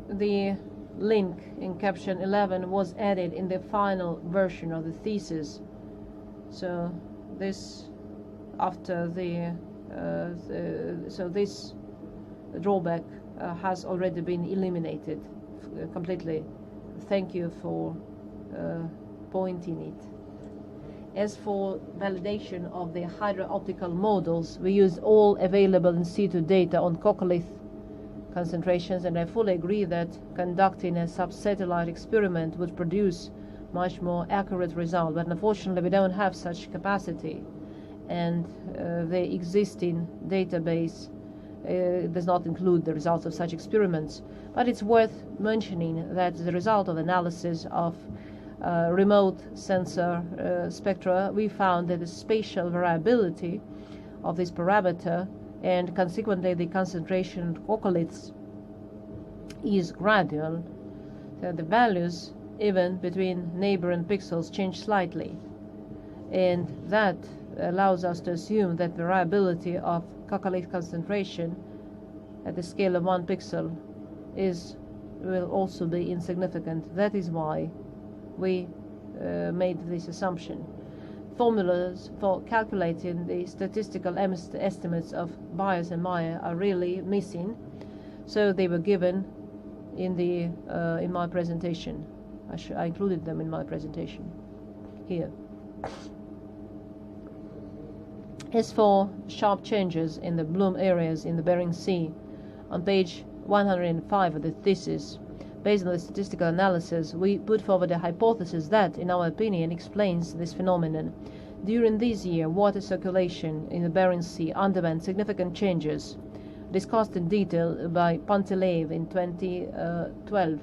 The link in caption 11 was added in the final version of the thesis, so this this drawback has already been eliminated completely. Thank you for pointing it. As for validation of the hydro-optical models, we used all available in situ data on coccolith concentrations, and I fully agree that conducting a sub-satellite experiment would produce much more accurate result, but unfortunately we don't have such capacity, and the existing database does not include the results of such experiments, but it's worth mentioning that as a result of analysis of remote sensor spectra, we found that the spatial variability of this parameter and consequently the concentration of occulits is gradual. So the values even between neighboring pixels change slightly, and that allows us to assume that variability of occulate concentration at the scale of 1 pixel will also be insignificant. That is why we made this assumption. Formulas for calculating the statistical estimates of bias and Maya are really missing, so they were given in my presentation. I included them in my presentation here. As for sharp changes in the bloom areas in the Bering Sea, on page 105 of the thesis, based on the statistical analysis, we put forward a hypothesis that, in our opinion, explains this phenomenon. During this year, water circulation in the Bering Sea underwent significant changes, discussed in detail by Panteleev in 2012,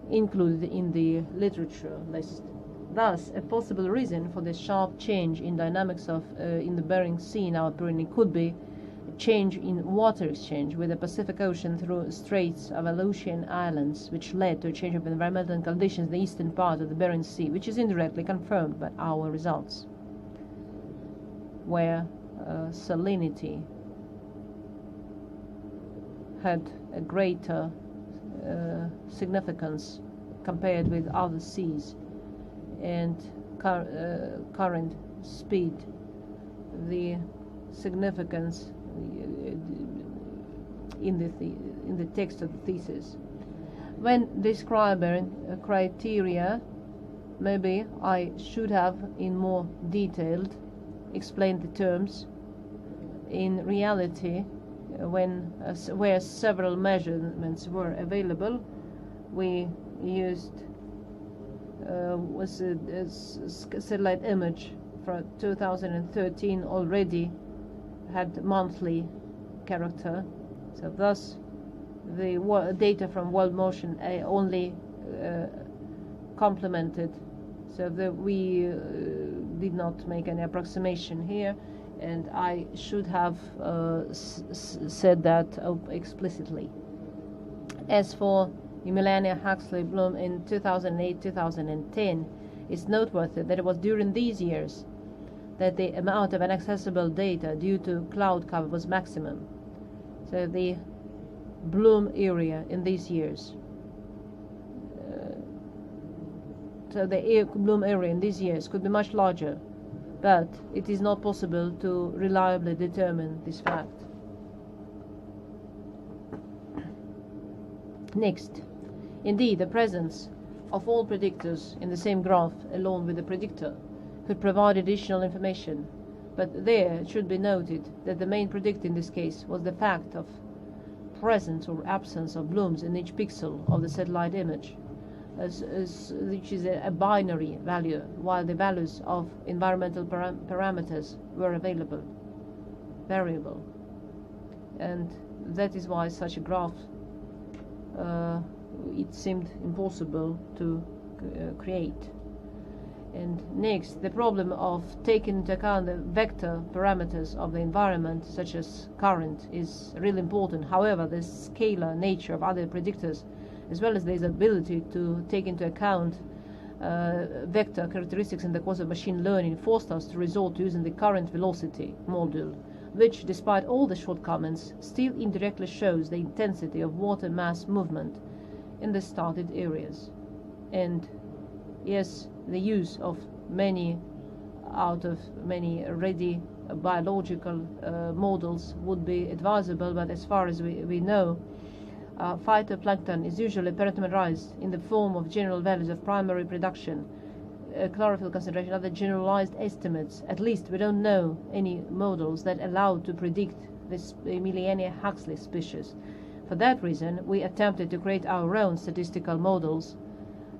included in the literature list. Thus, a possible reason for this sharp change in dynamics in the Bering Sea in our opinion could be a change in water exchange with the Pacific Ocean through Straits of Aleutian Islands, which led to a change of environmental conditions in the eastern part of the Bering Sea, which is indirectly confirmed by our results, where salinity had a greater significance compared with other seas, and current speed, the significance in the text of the thesis. When describing criteria, maybe I should have in more detailed explained the terms. In reality, where several measurements were available, we used was a satellite image for 2013 already had monthly character, so thus the data from World Motion only complemented, so that we did not make any approximation here, and I should have said that explicitly. As for Emiliania Huxleyi bloom in 2008-2010, it's noteworthy that it was during these years that the amount of inaccessible data due to cloud cover was maximum. So the bloom area in these years, bloom area in these years could be much larger, but it is not possible to reliably determine this fact. Next, indeed, the presence of all predictors in the same graph along with the predictor could provide additional information, but there it should be noted that the main predictor in this case was the fact of presence or absence of blooms in each pixel of the satellite image, which is a binary value, while the values of environmental parameters were variable, and that is why such a graph it seemed impossible to create. And next, the problem of taking into account the vector parameters of the environment, such as current, is really important. However, the scalar nature of other predictors, as well as their ability to take into account vector characteristics in the course of machine learning, forced us to resort to using the current velocity module, which, despite all the shortcomings, still indirectly shows the intensity of water mass movement in the studied areas. And yes, the use of many ready biological models would be advisable, but as far as we know, phytoplankton is usually parameterized in the form of general values of primary production, chlorophyll concentration, other generalized estimates. At least we don't know any models that allow to predict this Emiliania Huxleyi species. For that reason, we attempted to create our own statistical models,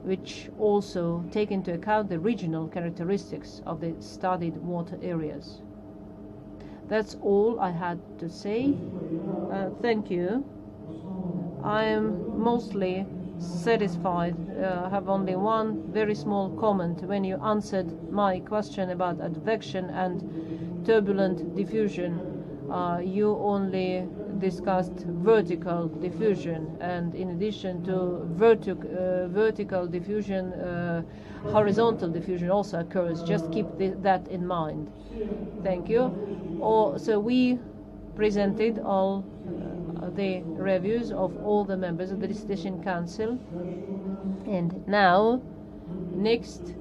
which also take into account the regional characteristics of the studied water areas. That's all I had to say. Thank you. I am mostly satisfied. I have only one very small comment. When you answered my question about advection and turbulent diffusion, you only discussed vertical diffusion, and in addition to vertical diffusion, horizontal diffusion also occurs. Just keep that in mind. Thank you. So we presented all the reviews of all the members of the Dissertation Council, and now next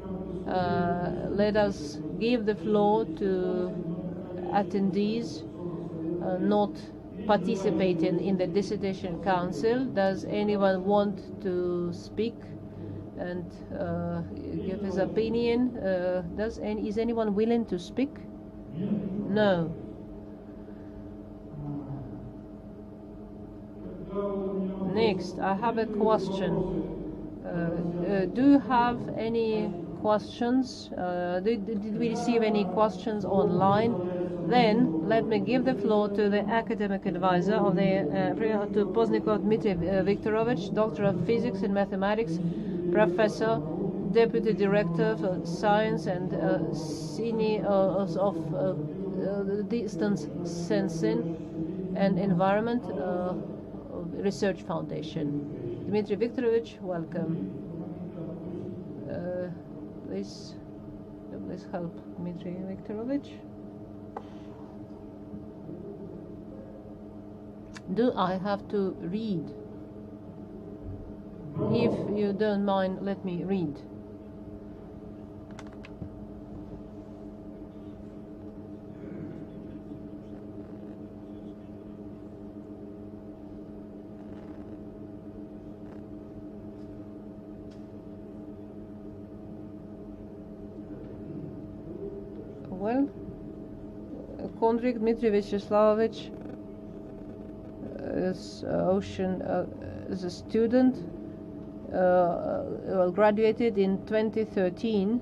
let us give the floor to attendees not participating in the Dissertation Council. Does anyone want to speak and give his opinion? Is anyone willing to speak? No. Next, I have a question. Do you have any questions? Did we receive any questions online? Then let me give the floor to the academic advisor of to Poznikov Dmitry Viktorovich, Doctor of Physics and Mathematics, Professor, Deputy Director for Science and Senior of Distance Sensing and Environment Research Foundation. Dmitry Viktorovich, welcome. Please help Dmitry Viktorovich. Do I have to read? If you don't mind, let me read. Well, Kondrik Dmitry Vyacheslavovic is is a student, graduated in 2013,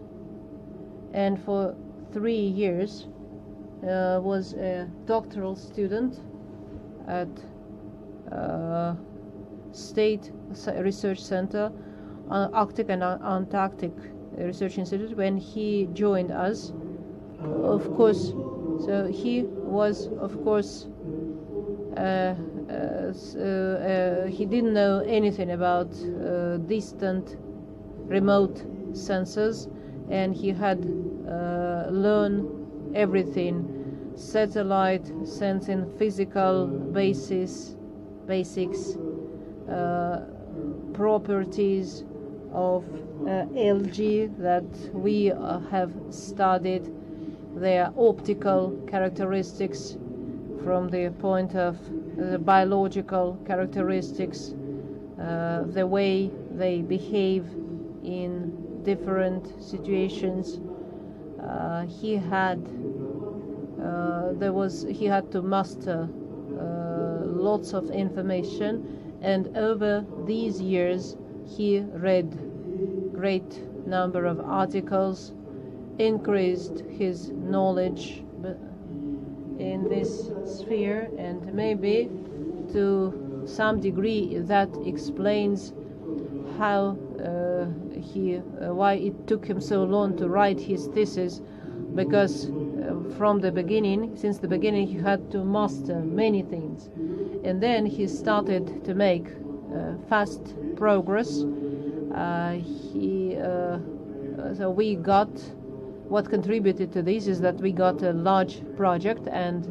and for 3 years was a doctoral student at State Research Center, Arctic and Antarctic Research Institute, when he joined us. Of course, so he was, of course, he didn't know anything about distant, remote sensors, and he had learned everything: satellite sensing, physical basics, properties of algae that we have studied, their optical characteristics from the point of the biological characteristics, the way they behave in different situations. He had to master lots of information, and over these years he read great number of articles, increased his knowledge in this sphere, and maybe to some degree that explains how why it took him so long to write his thesis, because since the beginning he had to master many things, and then he started to make fast progress. So we got, what contributed to this is that we got a large project, and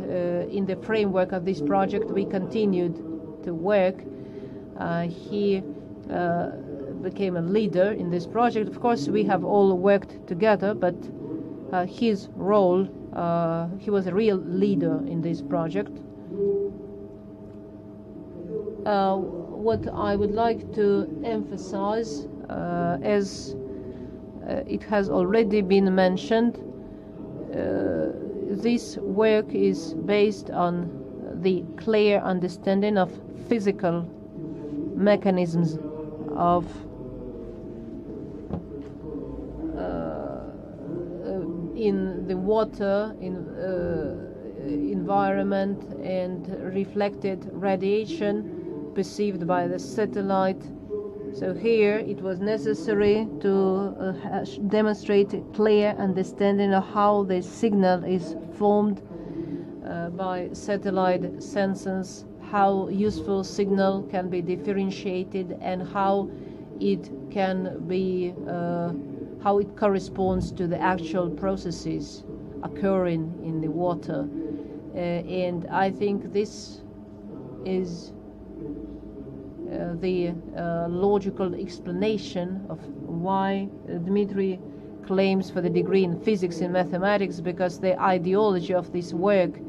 in the framework of this project we continued to work. He became a leader in this project. Of course, we have all worked together, but his role, he was a real leader in this project. What I would like to emphasize, as it has already been mentioned, this work is based on the clear understanding of physical mechanisms of in the water, environment and reflected radiation perceived by the satellite. So here it was necessary to demonstrate a clear understanding of how the signal is formed by satellite sensors, how useful signal can be differentiated, and how it can be how it corresponds to the actual processes occurring in the water. And I think this is the logical explanation of why Dmitry claims for the degree in physics and mathematics, because the ideology of this work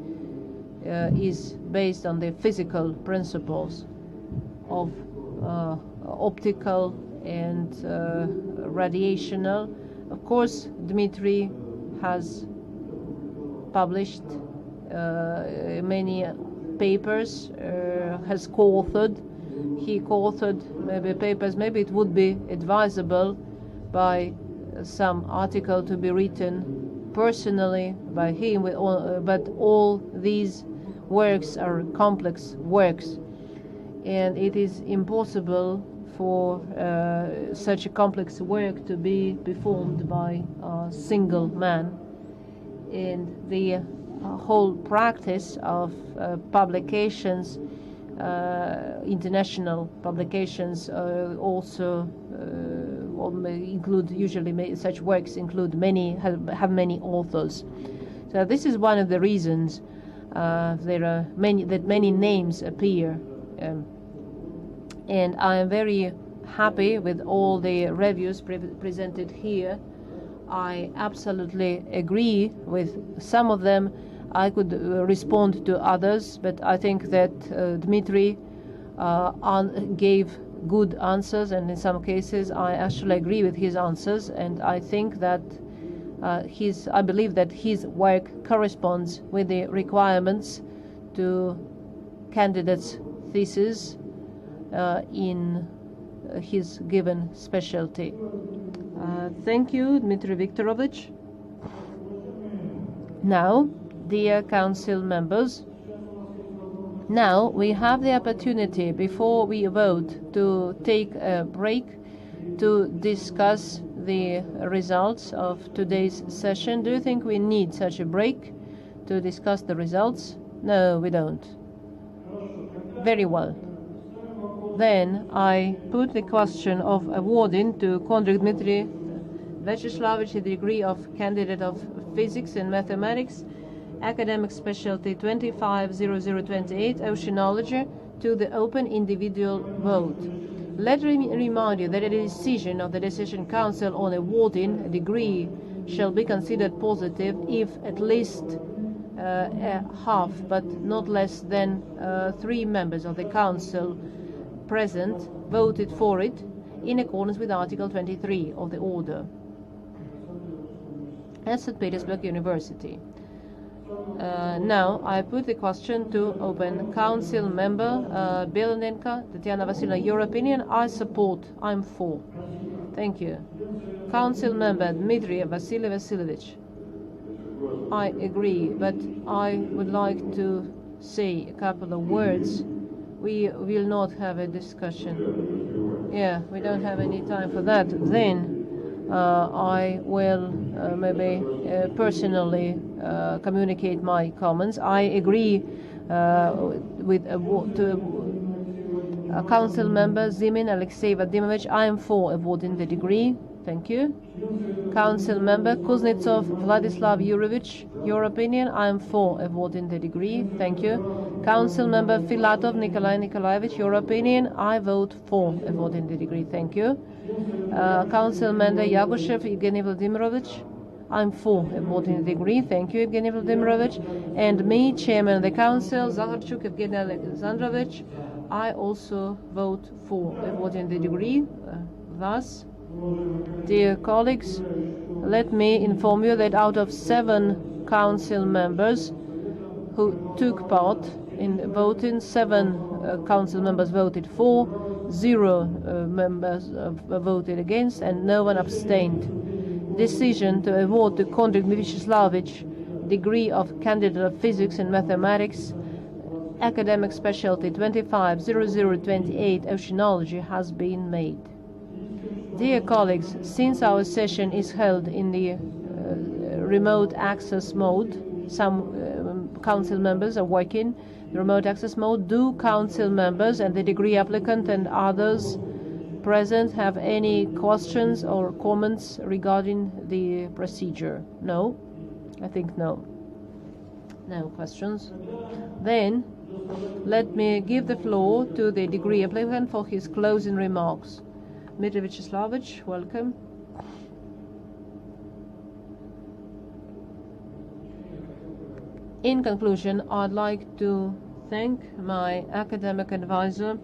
is based on the physical principles of optical and radiational. Of course, Dmitry has published many papers, has co-authored. He co-authored maybe papers. Maybe it would be advisable by some article to be written personally by him. But all these works are complex works, and it is impossible for such a complex work to be performed by a single man. And the whole practice of publications, international publications, also include, usually such works include have many authors. So this is one of the reasons there are many names appear, and I am very happy with all the reviews presented here. I absolutely agree with some of them. I could respond to others, but I think that Dmitry gave good answers, and in some cases I actually agree with his answers, and I think that I believe that his work corresponds with the requirements to candidates' thesis in his given specialty. Thank you, Dmitry Viktorovich. Now, dear council members, now we have the opportunity, before we vote, to take a break to discuss the results of today's session. Do you think we need such a break to discuss the results? No, we don't. Very well. Then I put the question of awarding to Kondrik Dmitry Vyacheslavic the degree of candidate of physics and mathematics, academic specialty 250028, Oceanology, to the open individual vote. Let me remind you that a decision of the Dissertation Council on awarding a degree shall be considered positive if at least half, but not less than 3 members of the Council present voted for it in accordance with Article 23 of the Order at St. Petersburg University. Now I put the question to open. Council member Belenenko Tatiana Vasilyevna, your opinion? I support. I'm for. Thank you. Council member Dmitry Vasily Vasilyevich, I agree, but I would like to say a couple of words. We will not have a discussion. Yeah, we don't have any time for that. Then I will maybe personally communicate my comments. I agree with Council member Zimin Alexei Vadimovich. I am for awarding the degree. Thank you. Council member Kuznetsov Vladislav Yurovich, your opinion? I am for awarding the degree. Thank you. Council member Filatov Nikolai Nikolaevich, your opinion? I vote for awarding the degree. Thank you. Council member Yagushev Evgeny Vladimirovich, I'm for awarding the degree. Thank you, Evgeny Vladimirovich. And me, chairman of the council, Zakharchuk Evgeny Alexandrovich, I also vote for awarding the degree. Thus, dear colleagues, let me inform you that out of 7 council members who took part in voting, 7 council members voted for, 0 members voted against, and no one abstained. Decision to award to Kondrik Vyacheslavic degree of candidate of physics and mathematics, academic specialty 250028 Oceanology has been made. Dear colleagues, since our session is held in the remote access mode, some council members are working the remote access mode. Do council members and the degree applicant and others present have any questions or comments regarding the procedure? No? I think no. No questions. Then let me give the floor to the degree applicant for his closing remarks. Dmitry Vyacheslamovich, welcome. In conclusion, I'd like to thank my academic advisor,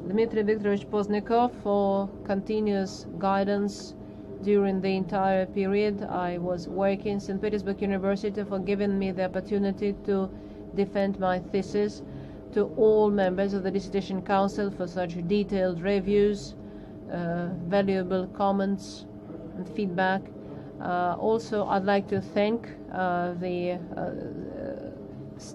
Dmitry Viktorovich Poznikov, for continuous guidance during the entire period I was working in St. Petersburg University, for giving me the opportunity to defend my thesis, to all members of the Dissertation Council for such detailed reviews, valuable comments and feedback. Also, I'd like to thank the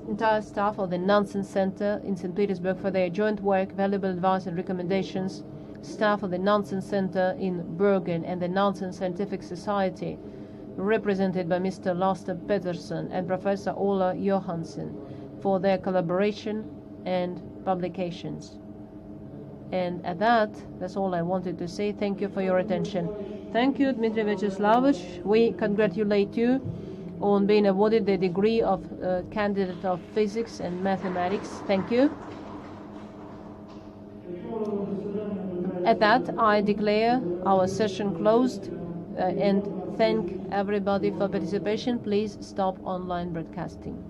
entire staff of the Nansen Center in St. Petersburg for their joint work, valuable advice and recommendations, staff of the Nansen Center in Bergen and the Nansen Scientific Society, represented by Mr. Laster Pettersson and Professor Ola Johansson, for their collaboration and publications. And at that's all I wanted to say. Thank you for your attention. Thank you, Dmitry Vyacheslamovich. We congratulate you on being awarded the degree of candidate of physics and mathematics. Thank you. At that, I declare our session closed and thank everybody for participation. Please stop online broadcasting.